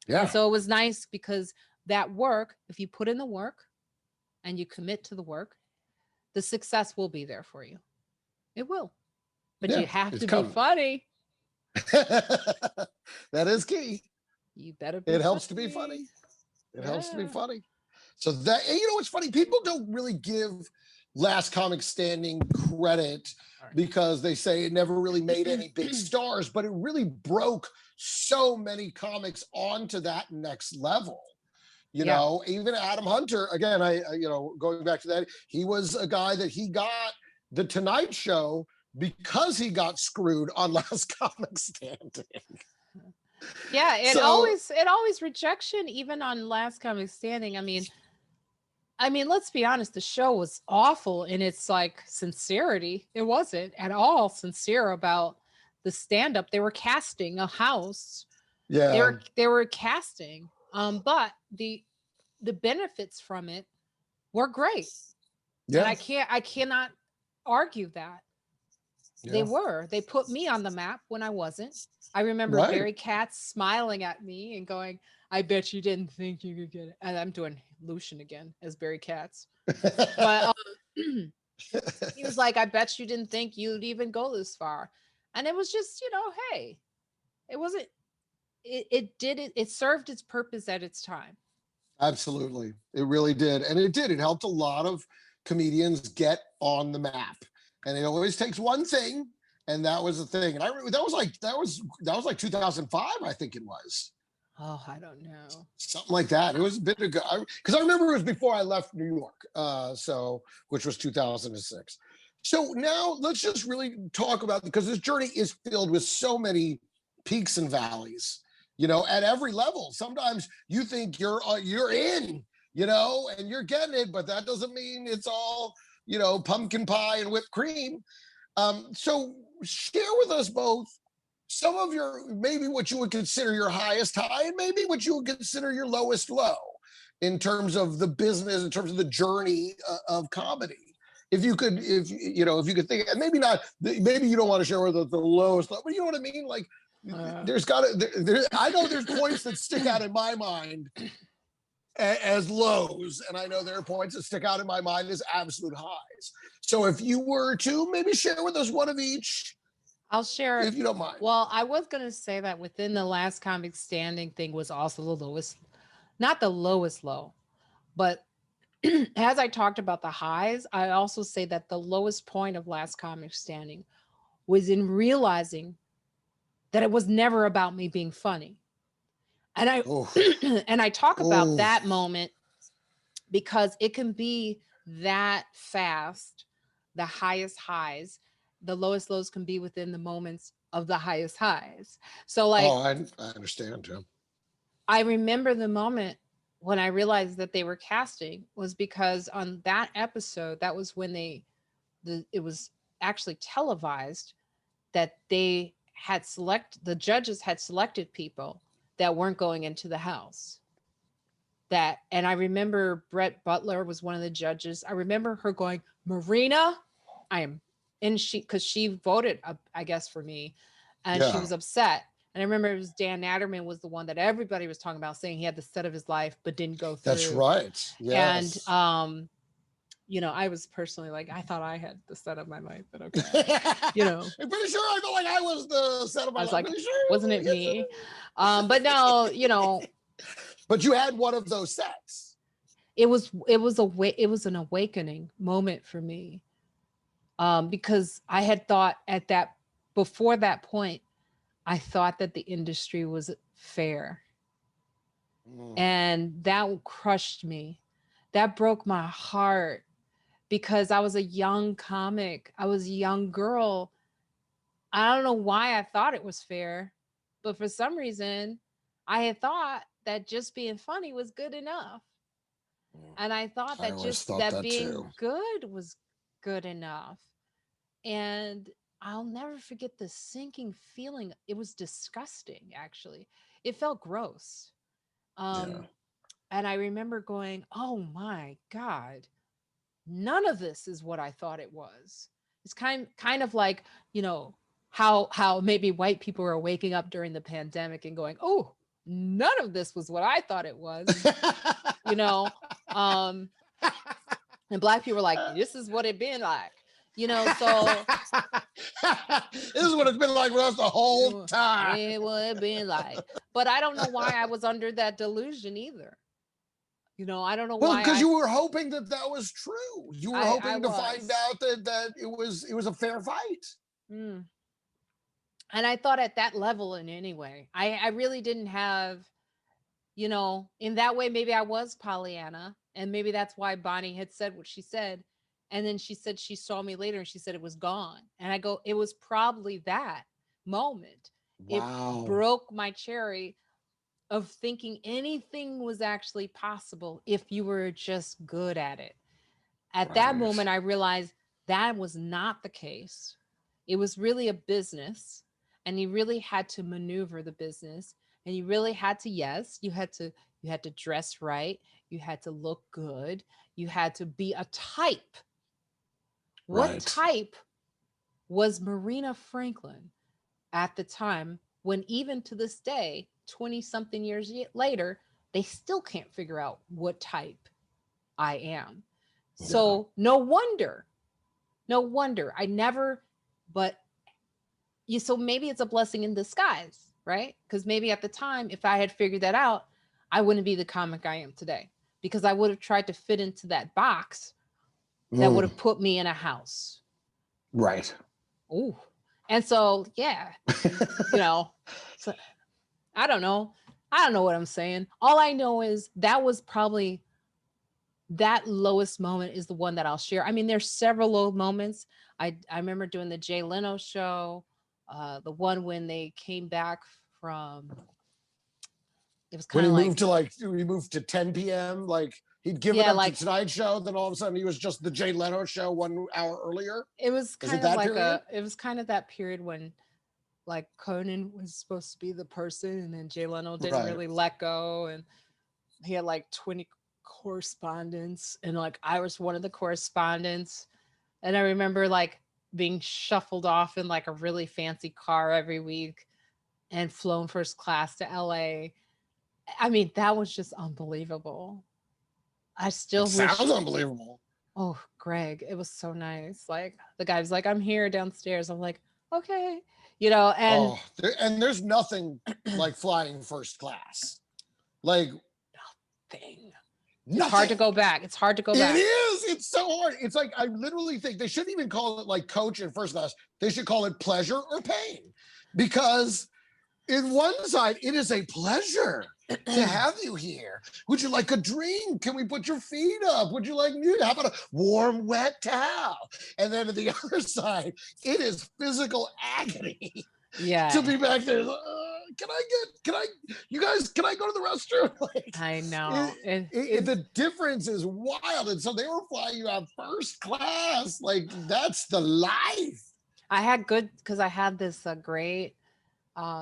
Yeah. And so it was nice because that work, if you put in the work and you commit to the work, the success will be there for you. It will. But Yeah, you have it's to be coming. funny. That is key. You better be It helps to funny. be funny. It Yeah. helps to be funny. So that, and you know what's funny? People don't really give Last Comic Standing credit because they say it never really made any big stars, but it really broke so many comics onto that next level. You Yeah. know, even Adam Hunter, again, going back to that, he was a guy that he got the Tonight Show because he got screwed on Last Comic Standing. Yeah, it So- always rejection, even on Last Comic Standing. I mean, let's be honest, the show was awful in its like sincerity. It wasn't at all sincere about the stand-up. They were casting a house. Yeah. They were casting. But the benefits from it were great. Yeah. And I cannot argue that. Yeah. They put me on the map when I wasn't. I remember Right. Barry Katz smiling at me and going, I bet you didn't think you could get it. And I'm doing Lucian again as Barry Katz. But he was like, I bet you didn't think you'd even go this far. And it was just, hey, it wasn't, it served its purpose at its time. Absolutely. It really did. And it did. It helped a lot of comedians get on the map. And it always takes one thing, and that was the thing. And I remember that was like 2005, I think it was. Oh, I don't know. Something like that. It was a bit ago, because I remember it was before I left New York, which was 2006. So now let's just really talk about, because this journey is filled with so many peaks and valleys, at every level. Sometimes you think you're in, and you're getting it, but that doesn't mean it's all, pumpkin pie and whipped cream. So share with us both some of maybe what you would consider your highest high, and maybe what you would consider your lowest low in terms of the business, in terms of the journey of comedy. If you could think, and maybe not, maybe you don't want to share with the lowest low, but you know what I mean? Like, I know there's points that stick out in my mind as lows, and I know there are points that stick out in my mind as absolute highs. So if you were to maybe share with us one of each, I'll share, if you don't mind. Well, I was going to say that within the Last Comic Standing thing was also the lowest, not the lowest low, but as I talked about the highs, I also say that the lowest point of Last Comic Standing was in realizing that it was never about me being funny. And I talk about that moment because it can be that fast, the highest highs, the lowest lows can be within the moments of the highest highs. So like, I understand, Jim. I remember the moment when I realized that they were casting was because on that episode, that was when it was actually televised that the judges had selected people that weren't going into the house. And I remember Brett Butler was one of the judges. I remember her going, Marina, because she voted, I guess, for me, and she was upset. And I remember it was Dan Natterman was the one that everybody was talking about, saying he had the set of his life, but didn't go through. That's right. Yes. And, I was personally like, I thought I had the set of my life, but okay. I'm pretty sure I felt like I was the set of my life. I was like, wasn't it me? But no, But you had one of those sets. It was an awakening moment for me. Because I had thought before that point, I thought that the industry was fair. And that crushed me. That broke my heart because I was a young comic. I was a young girl. I don't know why I thought it was fair, but for some reason I had thought that just being funny was good enough. And I thought that being good was good enough. And I'll never forget the sinking feeling. It was disgusting, actually. It felt gross. And I remember going, oh my God, none of this is what I thought it was. It's kind of like, how maybe white people are waking up during the pandemic and going, oh, none of this was what I thought it was. And Black people are like, this is what it been like. So this is what it's been like for us the whole time. It would been like, but I don't know why I was under that delusion either. I don't know why. Well, because you were hoping that was true. You were hoping to find out that it was a fair fight. And I thought at that level, in any way, I really didn't have, in that way, maybe I was Pollyanna, and maybe that's why Bonnie had said what she said. And then she said she saw me later and she said it was gone. And I go, it was probably that moment. Wow. It broke my cherry of thinking anything was actually possible if you were just good at it. At that moment, I realized that was not the case. It was really a business, and you really had to maneuver the business, and you really had to, you had to dress right. You had to look good. You had to be a type. What type was Marina Franklin at the time when even to this day, 20 something years later, they still can't figure out what type I am. Yeah. So no wonder I never, so maybe it's a blessing in disguise, right? Because maybe at the time, if I had figured that out, I wouldn't be the comic I am today, because I would have tried to fit into that box that would have put me in a house. Right. Oh, And so, yeah, you know, so I don't know. I don't know what I'm saying. All I know is that was probably that lowest moment is the one that I'll share. I mean, there's several low moments. I remember doing the Jay Leno show, the one when they came back from, it was When kind of like, he moved to 10 p.m., like he'd given yeah, up like to Tonight Show, then all of a sudden he was just the Jay Leno show 1 hour earlier. it was Is it kind of that like period? it was kind of that period when like Conan was supposed to be the person, and then Jay Leno didn't Right. really let go, and he had like 20 correspondents, and like I was one of the correspondents. And I remember like being shuffled off in like a really fancy car every week and flown first class to LA. I mean, that was just unbelievable. I still It wish. sounds unbelievable. Oh, Greg, it was so nice. Like the guy was like, I'm here downstairs. I'm like, okay, you know, and and there's nothing like flying first class. Like thing. nothing. It's hard to go back. It's hard to go back. It is. It's so hard. It's like, I literally think they shouldn't even call it like coach in first class. They should call it pleasure or pain, because in one side, it is a pleasure to have you here. Would you like a drink? Can we put your feet up? Would you like music? How about a warm, wet towel? And then on the other side, it is physical agony. Yeah. To be back there. You guys, can I go to the restroom? Like, I know. The difference is wild. And so they were flying you out first class. Like, that's the life. I had good, because I had this great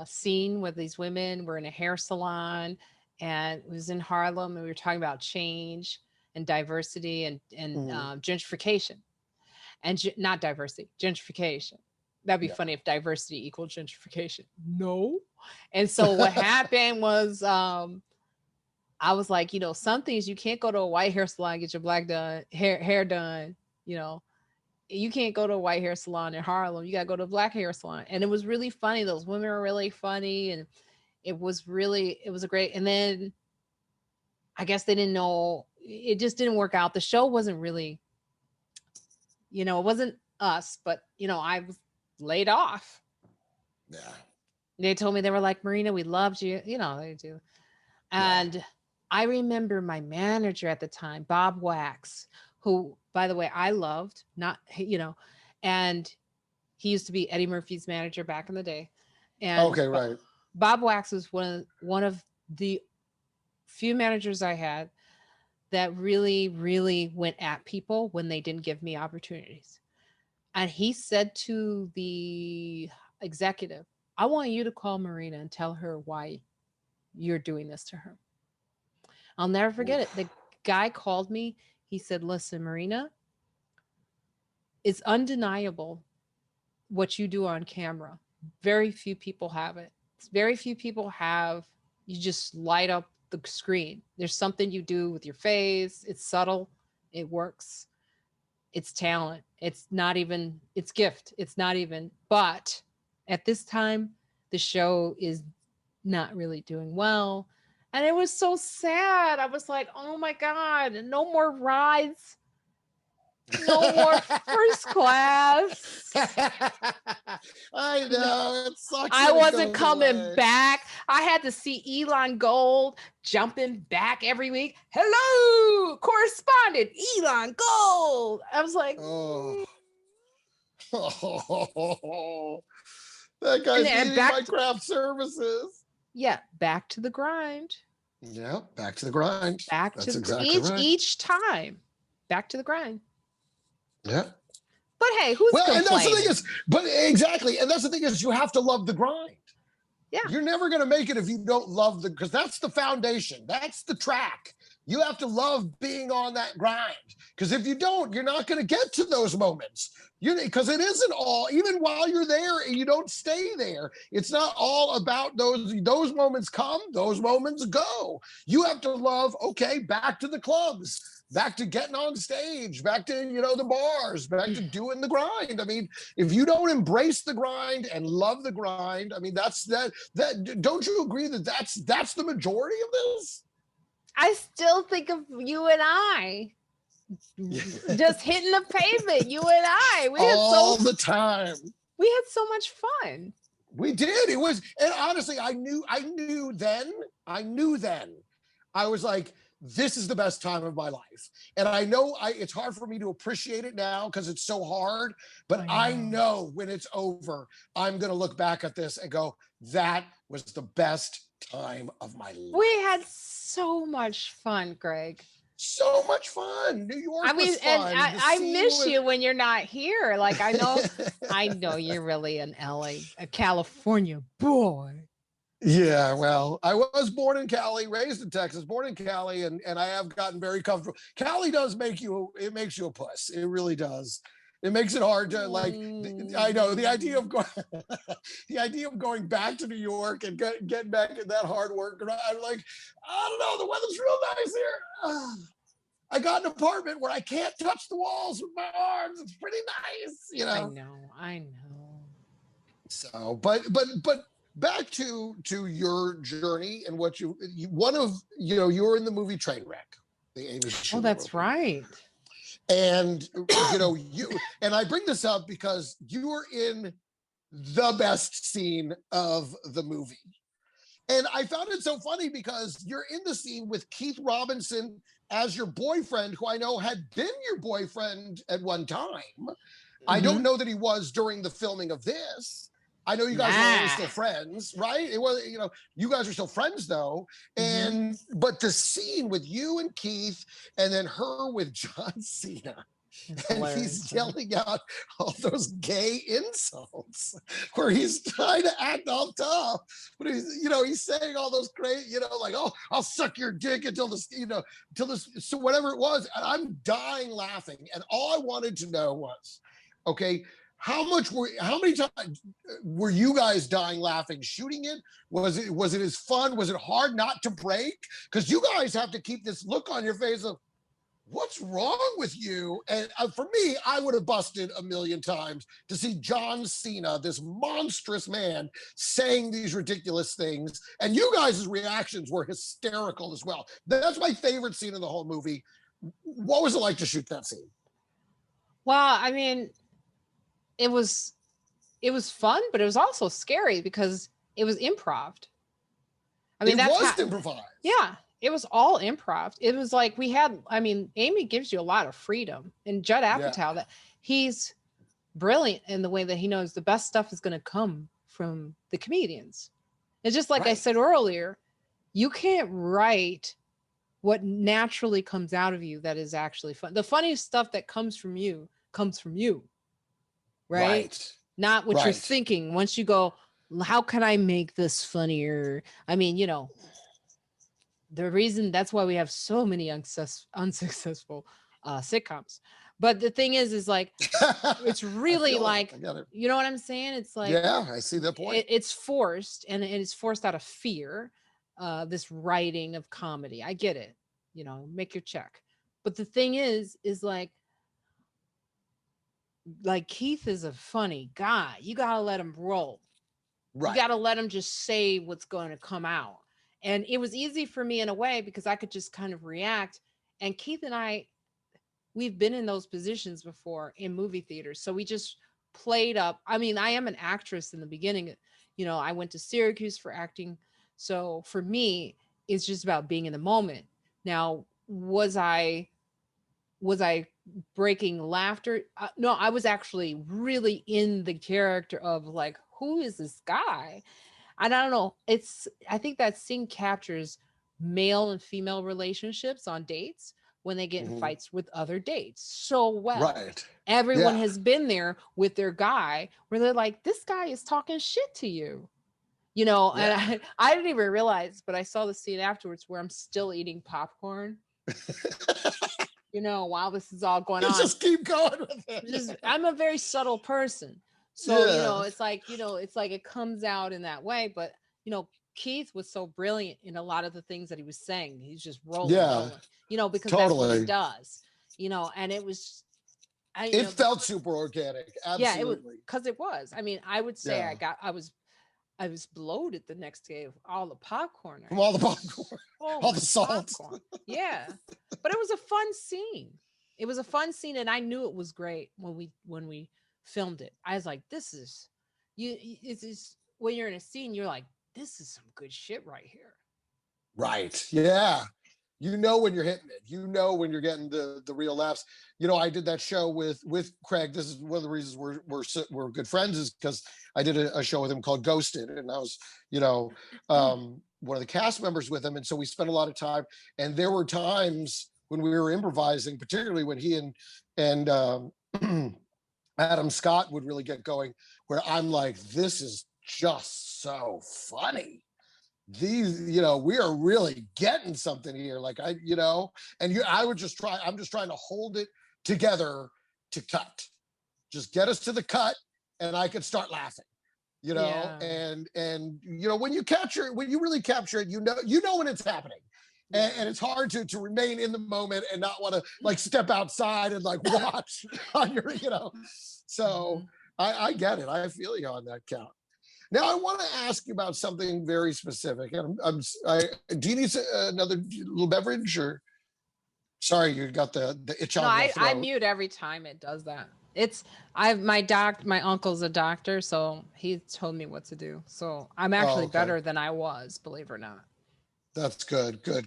scene with these women. We're in a hair salon, and it was in Harlem, and we were talking about change and diversity and gentrification, and not diversity, gentrification. That'd be funny if diversity equaled gentrification. No. And so what happened was I was like, you know, some things you can't go to a white hair salon and get your black hair done, you know. You can't go to a white hair salon in Harlem. You got to go to a black hair salon. And it was really funny. Those women were really funny. And it was a great, and then I guess they didn't know, it just didn't work out. The show wasn't really, you know, it wasn't us, but you know, I was laid off. Yeah. They told me, they were like, Marina, we loved you. You know, they do. And I remember my manager at the time, Bob Wax, who, by the way, I loved, not, you know, and he used to be Eddie Murphy's manager back in the day. And okay, right. Bob Wax was one of the few managers I had that really, really went at people when they didn't give me opportunities. And he said to the executive, I want you to call Marina and tell her why you're doing this to her. I'll never forget it. The guy called me. He said, listen, Marina, it's undeniable what you do on camera. Very few people have it. Very few people have, you just light up the screen. There's something you do with your face. It's subtle. It works. It's talent. It's not even, it's gift. It's not even, but at this time, the show is not really doing well. And it was so sad. I was like, oh my God, no more rides. No more first class. I know. It sucks. I wasn't coming back. I had to see Elon Gold jumping back every week. Hello, correspondent Elon Gold. I was like, that guy's needing my craft services. Yeah, back to the grind. Yeah, back to the grind. That's exactly right. Each time, back to the grind. Yeah. But hey, who's complaining? And that's the thing is, but exactly, and that's the thing is, you have to love the grind. Yeah. You're never going to make it if you don't love because that's the foundation. That's the track. You have to love being on that grind. Because if you don't, you're not going to get to those moments. Because it isn't all, even while you're there and you don't stay there, it's not all about those moments come, those moments go. You have to love, okay, back to the clubs, back to getting on stage, back to, the bars, back to doing the grind. I mean, if you don't embrace the grind and love the grind, I mean, that don't you agree that that's the majority of this? I still think of you and I just hitting the pavement. You and I, all the time. We had so much fun. We did. It was, and honestly, I knew then, I was like, this is the best time of my life. And I know it's hard for me to appreciate it now because it's so hard, but I know when it's over, I'm going to look back at this and go, that was the best time of my life. We had so much fun, Greg. So much fun. New York was fun. And I miss you when you're not here. Like, I know you're really an LA, a California boy. Yeah, well, I was born in Cali, raised in Texas, born in Cali, and I have gotten very comfortable. Cali does makes you a puss. It really does. It makes it hard to I know the idea of going back to New York and getting back in that hard work. And I'm like, I don't know, the weather's real nice here. I got an apartment where I can't touch the walls with my arms. It's pretty nice, you know. I know. So, but back to your journey and what you were in the movie Trainwreck, the Amy Schumer Oh, that's movie. right. And and I bring this up because you were in the best scene of the movie. And I found it so funny because you're in the scene with Keith Robinson as your boyfriend, who I know had been your boyfriend at one time. Mm-hmm. I don't know that he was during the filming of this. I know you guys were always still friends, right? It was, you guys are still friends though. And but the scene with you and Keith, and then her with John Cena, and he's yelling out all those gay insults, where he's trying to act all tough, but he's saying all those great, like, oh, I'll suck your dick until this, so whatever it was, and I'm dying laughing, and all I wanted to know was, okay, how many times were you guys dying laughing shooting it? Was it as fun? Was it hard not to break? Because you guys have to keep this look on your face of, what's wrong with you? And for me, I would have busted a million times to see John Cena, this monstrous man, saying these ridiculous things. And you guys' reactions were hysterical as well. That's my favorite scene in the whole movie. What was it like to shoot that scene? Well, I mean, it was fun, but it was also scary because it was improv. I mean, it was improvised. Yeah. It was all improv. It was like Amy gives you a lot of freedom, and Judd Apatow, that he's brilliant in the way that he knows the best stuff is going to come from the comedians. It's just like I said earlier, you can't write what naturally comes out of you that is actually fun. The funniest stuff that comes from you, right? Not what you're thinking. Once you go, how can I make this funnier? I mean, the reason that's why we have so many unsuccessful sitcoms. But the thing is like, it's really like, you know what I'm saying? It's like, yeah, I see that point. It's forced, and it's forced out of fear. This writing of comedy, I get it. Make your check. But the thing is like Keith is a funny guy. You gotta let him roll. Right. You gotta let him just say what's going to come out. And it was easy for me in a way because I could just kind of react. And Keith and I, we've been in those positions before in movie theaters. So we just played up. I mean, I am an actress in the beginning. I went to Syracuse for acting. So for me, it's just about being in the moment. Now, was I breaking laughter? No, I was actually really in the character of like, who is this guy? And I don't know. I think that scene captures male and female relationships on dates when they get in fights with other dates so well. Right. Everyone has been there with their guy where they're like, this guy is talking shit to you. And I didn't even realize, but I saw the scene afterwards where I'm still eating popcorn. While this is all going on. Just keep going with it. I'm a very subtle person. So, it's like it comes out in that way. But, Keith was so brilliant in a lot of the things that he was saying. He's just rolling, because that's what he does, and it was. It felt super organic. Absolutely. Yeah, it was, because it was. I mean, I would say I was bloated the next day of all the popcorn. From all the popcorn. All the salt. Yeah. But it was a fun scene. And I knew it was great when we filmed it. I was like, this is it's just, when you're in a scene, you're like, this is some good shit right here. Right. Yeah. You know when you're hitting it. You know when you're getting the real laughs. You know, I did that show with Craig. This is one of the reasons we're good friends, is because I did a show with him called Ghosted, and I was, you know, one of the cast members with him, and so we spent a lot of time. And there were times when we were improvising, particularly when he and Adam Scott would really get going, where I'm like, this is just so funny. These, you know, we are really getting something here. Like I'm just trying to hold it together to cut. Just get us to the cut and I could start laughing, you know. Yeah. And you know, when you really capture it, you know when it's happening. And it's hard to remain in the moment and not want to like step outside and like watch on your, you know. So I get it. I feel you on that count. Now I want to ask you about something very specific. And do you need another little beverage, or? Sorry, you got the itch on your throat. I mute every time it does that. My uncle's a doctor, so he told me what to do. So I'm actually better than I was, believe it or not. That's good. You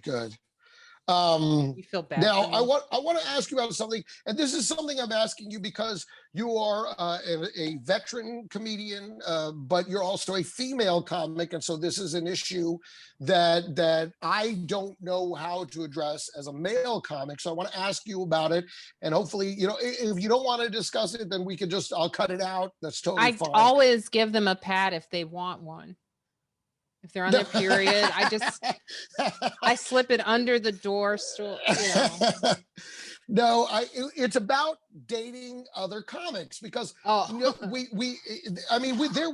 feel bad. Now I want to ask you about something, and this is something I'm asking you because you are a veteran comedian, but you're also a female comic, and so this is an issue that I don't know how to address as a male comic. So I want to ask you about it, and hopefully, you know, if you don't want to discuss it, then I'll cut it out. That's totally fine. I always give them a pad if they want one. If they're on their period, I slip it under the door. So, you know. No, it's about dating other comics, because you know,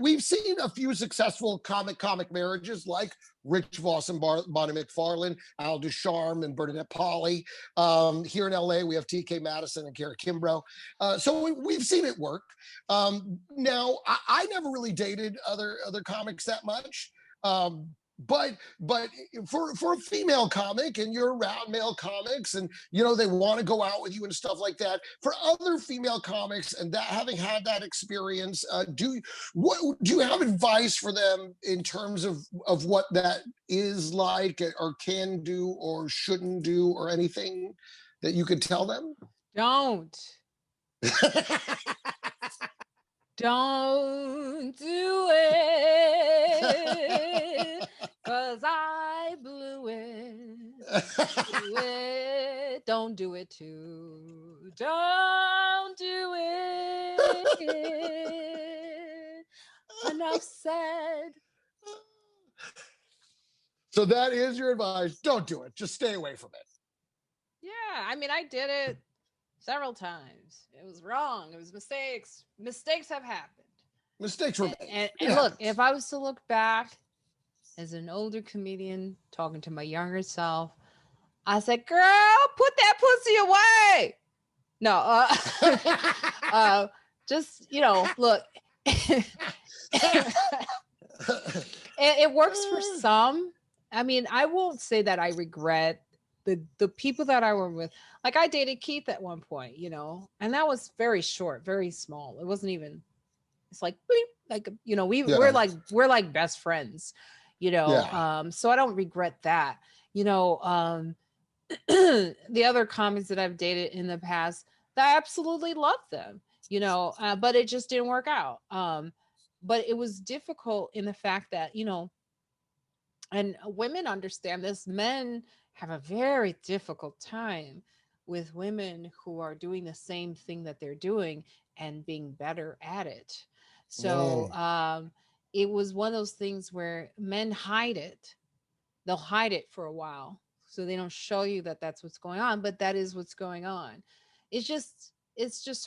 we've seen a few successful comic marriages, like Rich Voss and Bonnie McFarlane, Al Ducharme and Bernadette Polly. Here in LA, we have TK Madison and Kara Kimbrough. So we've seen it work. Now, I never really dated other comics that much. But for a female comic, and you're around male comics, and you know they want to go out with you and stuff like that, for other female comics, and that having had that experience, do you have advice for them in terms of what that is like, or can do or shouldn't do, or anything that you could tell them? Don't do it, 'cause I blew it. Don't do it too. Don't do it. Enough said. So that is your advice. Don't do it. Just stay away from it. Yeah, I mean, I did it several times. It was wrong. It was mistakes. Mistakes have happened. Mistakes were made. And look, if I was to look back as an older comedian talking to my younger self, I said, girl, put that pussy away. No, just, you know, look, it works for some. I mean, I won't say that I regret the people that I were with. Like, I dated Keith at one point, you know, and that was very short, very small. It wasn't even, it's like, bleep, like, you know, we're like best friends, you know. Yeah. So I don't regret that, you know. The other comics that I've dated in the past, I absolutely loved them, you know, but it just didn't work out. But it was difficult in the fact that, you know, and women understand this, men have a very difficult time with women who are doing the same thing that they're doing and being better at it. So it was one of those things where men hide it. They'll hide it for a while, so they don't show you that that's what's going on, but that is what's going on. It's just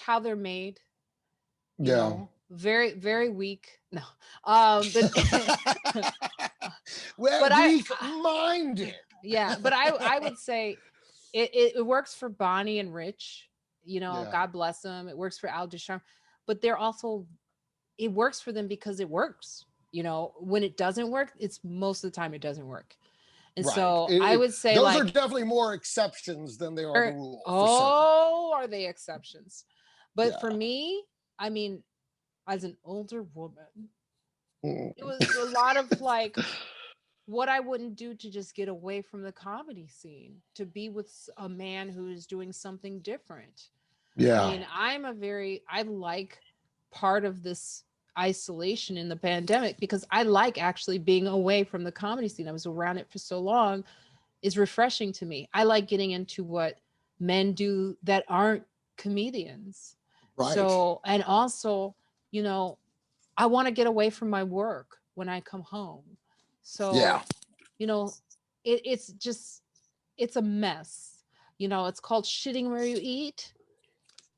how they're made. You know, very, very weak. No. But weak-minded. Yeah, but I would say it works for Bonnie and Rich, you know, God bless them. It works for Al Ducharme, but they're also, it works for them because it works. You know, when it doesn't work, it's most of the time it doesn't work. And so I would say those are definitely more exceptions than they are the rule. Oh, are they exceptions? But for me, I mean, as an older woman, Mm. it was a lot of like what I wouldn't do to just get away from the comedy scene, to be with a man who is doing something different. I Yeah. mean, I like part of this isolation in the pandemic because I like actually being away from the comedy scene. I was around it for so long. It's refreshing to me. I like getting into what men do that aren't comedians. Right. So, and also, you know, I want to get away from my work when I come home. Yeah. So, you know, it's just, it's a mess. You know, it's called shitting where you eat.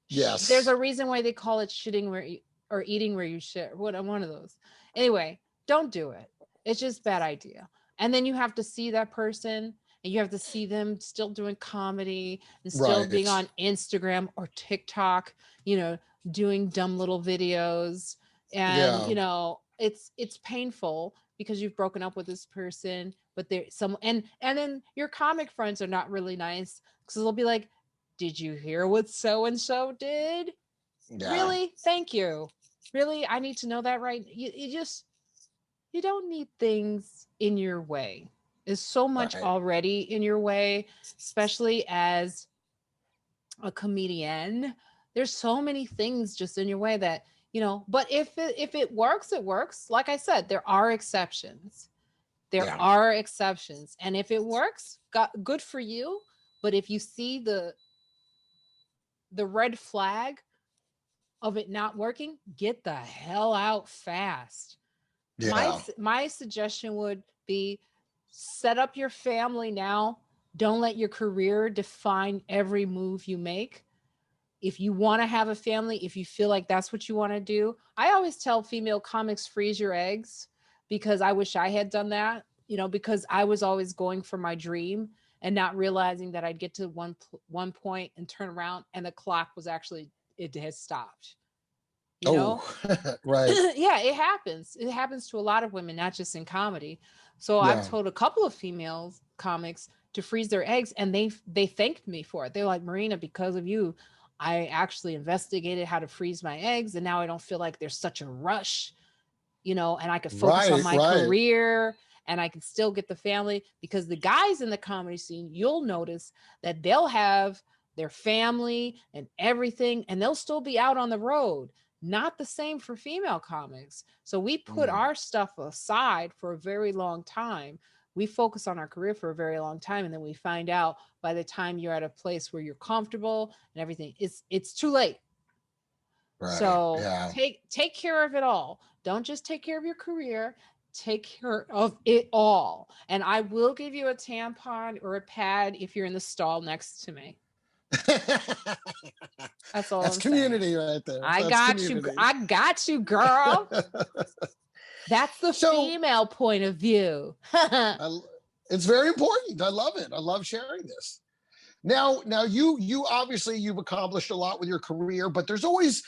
There's Yes. a reason why they call it shitting where you, or eating where you shit. One of those. Anyway, don't do it. It's just bad idea. And then you have to see that person, and you have to see them still doing comedy and still being Right. on Instagram or TikTok, you know, doing dumb little videos. And, Yeah. you know, it's painful because you've broken up with this person, but there's some, and then your comic friends are not really nice because they'll be like, did you hear what so and so did? Yeah. Really? Thank you. Really? I need to know that, right? You just, you don't need things in your way. There's so much Right. already in your way, especially as a comedian. There's so many things just in your way that, you know, but if it works, it works. Like I said, there are exceptions. There Yeah. are exceptions. And if it works, good for you. But if you see the red flag of it not working, get the hell out fast. My Yeah. my suggestion would be set up your family now. Don't let your career define every move you make. If you want to have a family, if you feel like that's what you want to do, I always tell female comics, freeze your eggs, because I wish I had done that, you know, because I was always going for my dream and not realizing that I'd get to one point and turn around and the clock was actually, it has stopped, you Oh, know. right. Yeah, it happens. It happens to a lot of women, not just in comedy. So I've Yeah. told a couple of female comics to freeze their eggs, and they thanked me for it. They're like, Marina, because of you, I actually investigated how to freeze my eggs, and now I don't feel like there's such a rush, you know, and I could focus on Right. my Right. career and I can still get the family. Because the guys in the comedy scene, you'll notice that they'll have their family and everything, and they'll still be out on the road. Not the same for female comics. So we put Mm. our stuff aside for a very long time. We focus on our career for a very long time, and then we find out by the time you're at a place where you're comfortable and everything, it's too late. Right. So Yeah. take care of it all. Don't just take care of your career, take care of it all. And I will give you a tampon or a pad if you're in the stall next to me. That's all That's I'm saying. community right there. I That's got you. community. I got you, girl. That's the So female point of view. I, it's very important. I love it. I love sharing this. Now you obviously you've accomplished a lot with your career, but there's always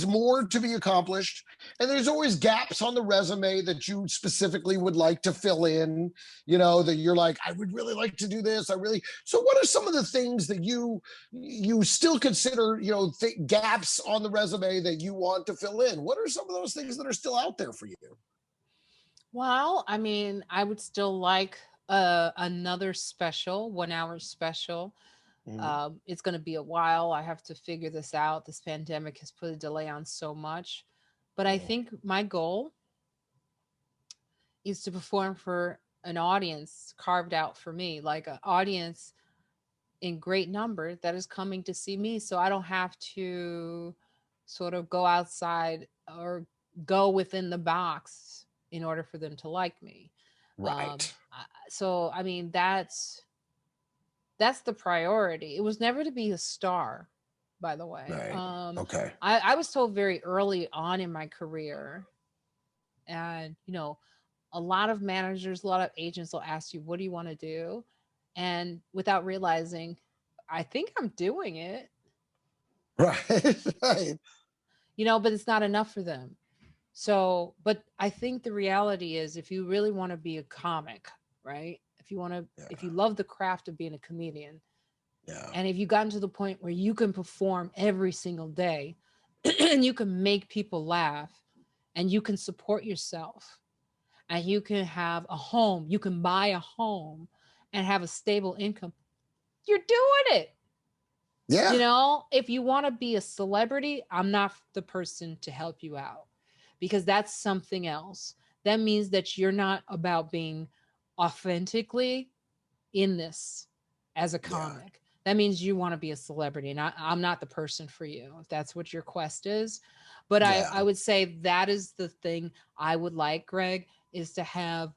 more to be accomplished, and there's always gaps on the resume that you specifically would like to fill in. You know, that you're like, I would really like to do this. I really. So, what are some of the things that you still consider, you know, gaps on the resume that you want to fill in? What are some of those things that are still out there for you? Well, I mean, I would still like another special, 1 hour special. Mhm. It's going to be a while. I have to figure this out. This pandemic has put a delay on so much. But I think my goal is to perform for an audience carved out for me, like an audience in great number that is coming to see me. So I don't have to sort of go outside or go within the box in order for them to like me. Right. So I mean, that's the priority. It was never to be a star, by the way. Right. Okay. I was told very early on in my career, and you know, a lot of managers, a lot of agents will ask you, what do you want to do? And without realizing, I think I'm doing it, Right. Right. you know, but it's not enough for them. So, but I think the reality is if you really want to be a comic, right? If you want to, if Yeah. you love the craft of being a comedian, Yeah. and if you gotten to the point where you can perform every single day, and you can make people laugh, and you can support yourself, and you can have a home, you can buy a home and have a stable income, you're doing it. Yeah. You know, if you want to be a celebrity, I'm not the person to help you out, because that's something else. That means that you're not about being authentically in this as a comic. That means you want to be a celebrity, and I'm not the person for you if that's what your quest is. But I would say that is the thing I would like, Greg, is to have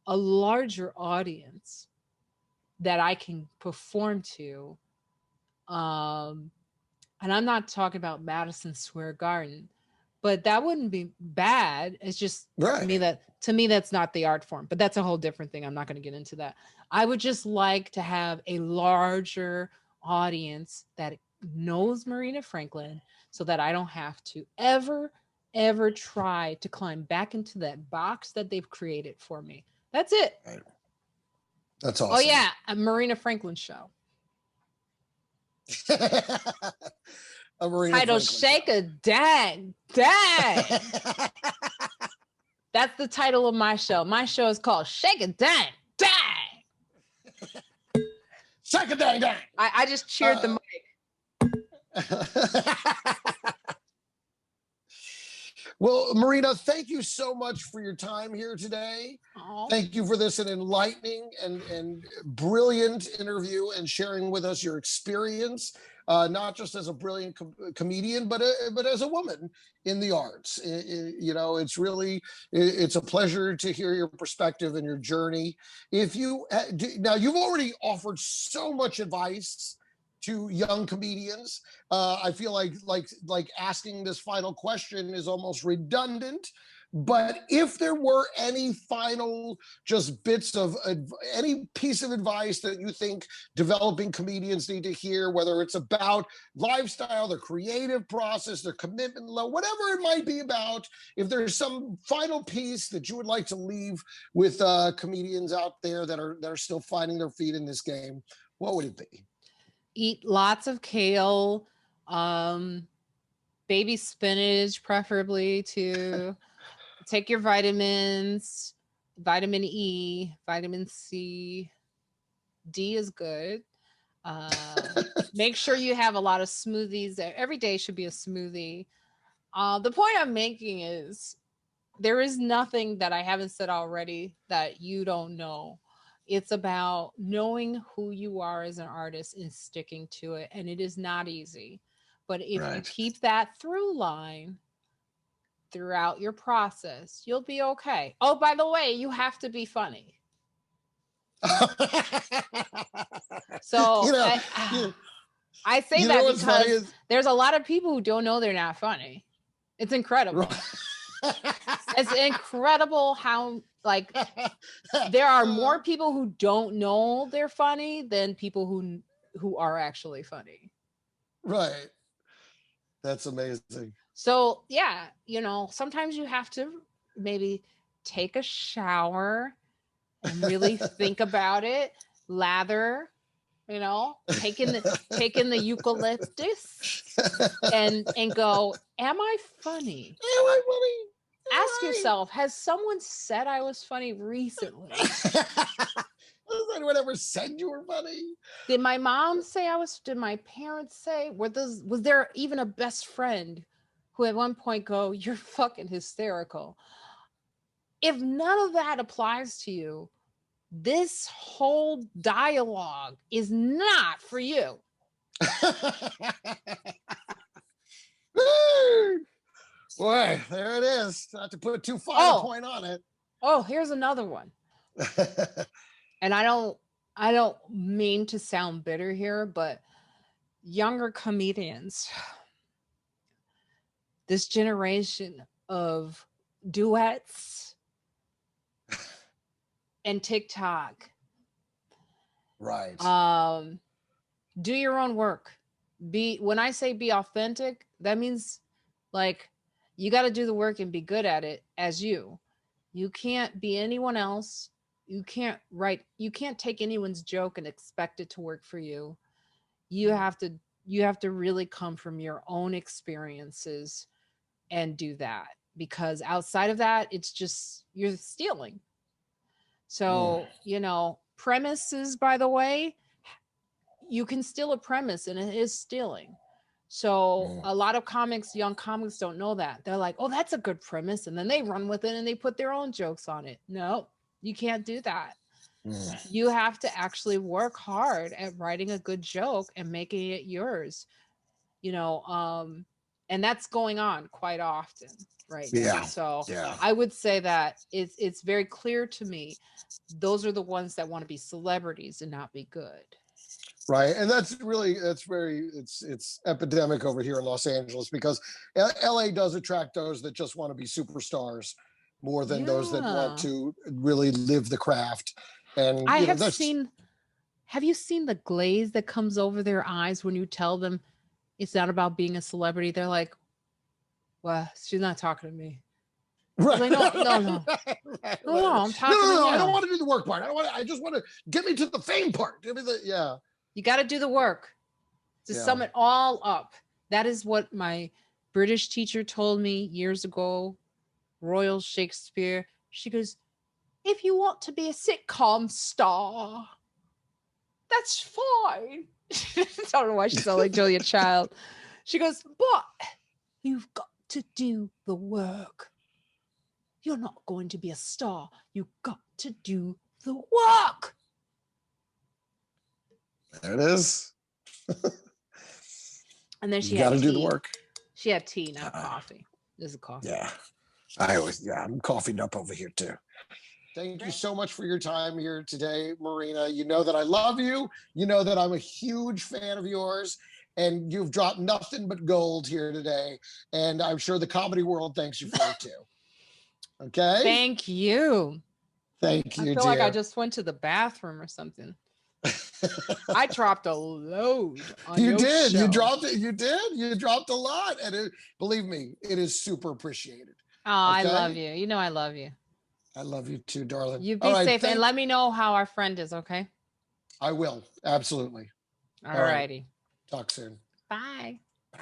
a larger audience that I can perform to. And I'm not talking about Madison Square Garden, but that wouldn't be bad. It's just to me that's not the art form, but that's a whole different thing. I'm not going to get into that. I would just like to have a larger audience that knows Marina Franklin, so that I don't have to ever try to climb back into that box that they've created for me. That's it. Right. That's awesome. Oh yeah, a Marina Franklin show. A Marina Title Shake a Dang. Dang. That's the title of my show. My show is called Shake a Dang. Dang. Shake a Dang Dang. I just cheered the mic. Well, Marina, thank you so much for your time here today. Thank you for this an enlightening and brilliant interview, and sharing with us your experience, not just as a brilliant comedian, but as a woman in the arts. You know, it's a pleasure to hear your perspective and your journey. Now, you've already offered so much advice to young comedians. I feel like asking this final question is almost redundant, but if there were any final just bits of any piece of advice that you think developing comedians need to hear, whether it's about lifestyle, their creative process, their commitment level, whatever it might be about, if there's some final piece that you would like to leave with comedians out there that are still finding their feet in this game, what would it be? Eat lots of kale, baby spinach, preferably, to take your vitamins, vitamin E, vitamin C, D is good. Make sure you have a lot of smoothies. Every day should be a smoothie. The point I'm making is there is nothing that I haven't said already that you don't know. It's about knowing who you are as an artist and sticking to it. And it is not easy. But if you keep that through line throughout your process, you'll be okay. Oh, by the way, you have to be funny. So I say that because there's a lot of people who don't know they're not funny. It's incredible. It's incredible how there are more people who don't know they're funny than people who are actually funny. Right. That's amazing. So yeah, sometimes you have to maybe take a shower and really think about it, lather, taking the eucalyptus and go, am I funny? Am I funny? Ask yourself, has someone said I was funny recently? Has anyone ever said you were funny? Did my mom say I was? Did my parents say? Was there even a best friend who at one point go, you're fucking hysterical? If none of that applies to you, this whole dialogue is not for you. Boy, there it is. Not to put too fine a point on it. Oh, here's another one. And I don't mean to sound bitter here, but younger comedians, this generation of duets and TikTok. Right. Do your own work. When I say be authentic, that means you got to do the work and be good at it as you. You can't be anyone else. You can't take anyone's joke and expect it to work for you. You have to you have to really come from your own experiences and do that, because outside of that, it's just, you're stealing. So, premises, by the way, you can steal a premise and it is stealing. So a lot of young comics don't know that. They're like, oh, that's a good premise. And then they run with it and they put their own jokes on it. No, you can't do that. You have to actually work hard at writing a good joke and making it yours, and that's going on quite often right now. So I would say that it's very clear to me, those are the ones that want to be celebrities and not be good. Right. And it's epidemic over here in Los Angeles, because LA does attract those that just want to be superstars more than those that want to really live the craft. And have you seen the glaze that comes over their eyes when you tell them it's not about being a celebrity? They're like, well, she's not talking to me. Right. Like, no, I'm talking to you. I don't want to do the work part. I just want to get me to the fame part. Give me You got to do the work to sum it all up. That is what my British teacher told me years ago, Royal Shakespeare. She goes, if you want to be a sitcom star, that's fine. I don't know why she sounds like Julia Child. She goes, but you've got to do the work. You're not going to be a star. You've got to do the work. There it is. And then she got to do the work. She had tea, not coffee. This is coffee. Yeah. I'm coffeeed up over here too. Thank you so much for your time here today, Marina. You know that I love you. You know that I'm a huge fan of yours, and you've dropped nothing but gold here today. And I'm sure the comedy world thanks you for it too. Okay? Thank you. Thank you, I feel like I just went to the bathroom or something. I dropped a load on you did. show. You dropped it. You did. You dropped a lot. And believe me, it is super appreciated. Oh, okay? I love you. You know I love you. I love you too, darling. You be safe and let me know how our friend is, okay? I will. Absolutely. All righty. Talk soon. Bye. Bye.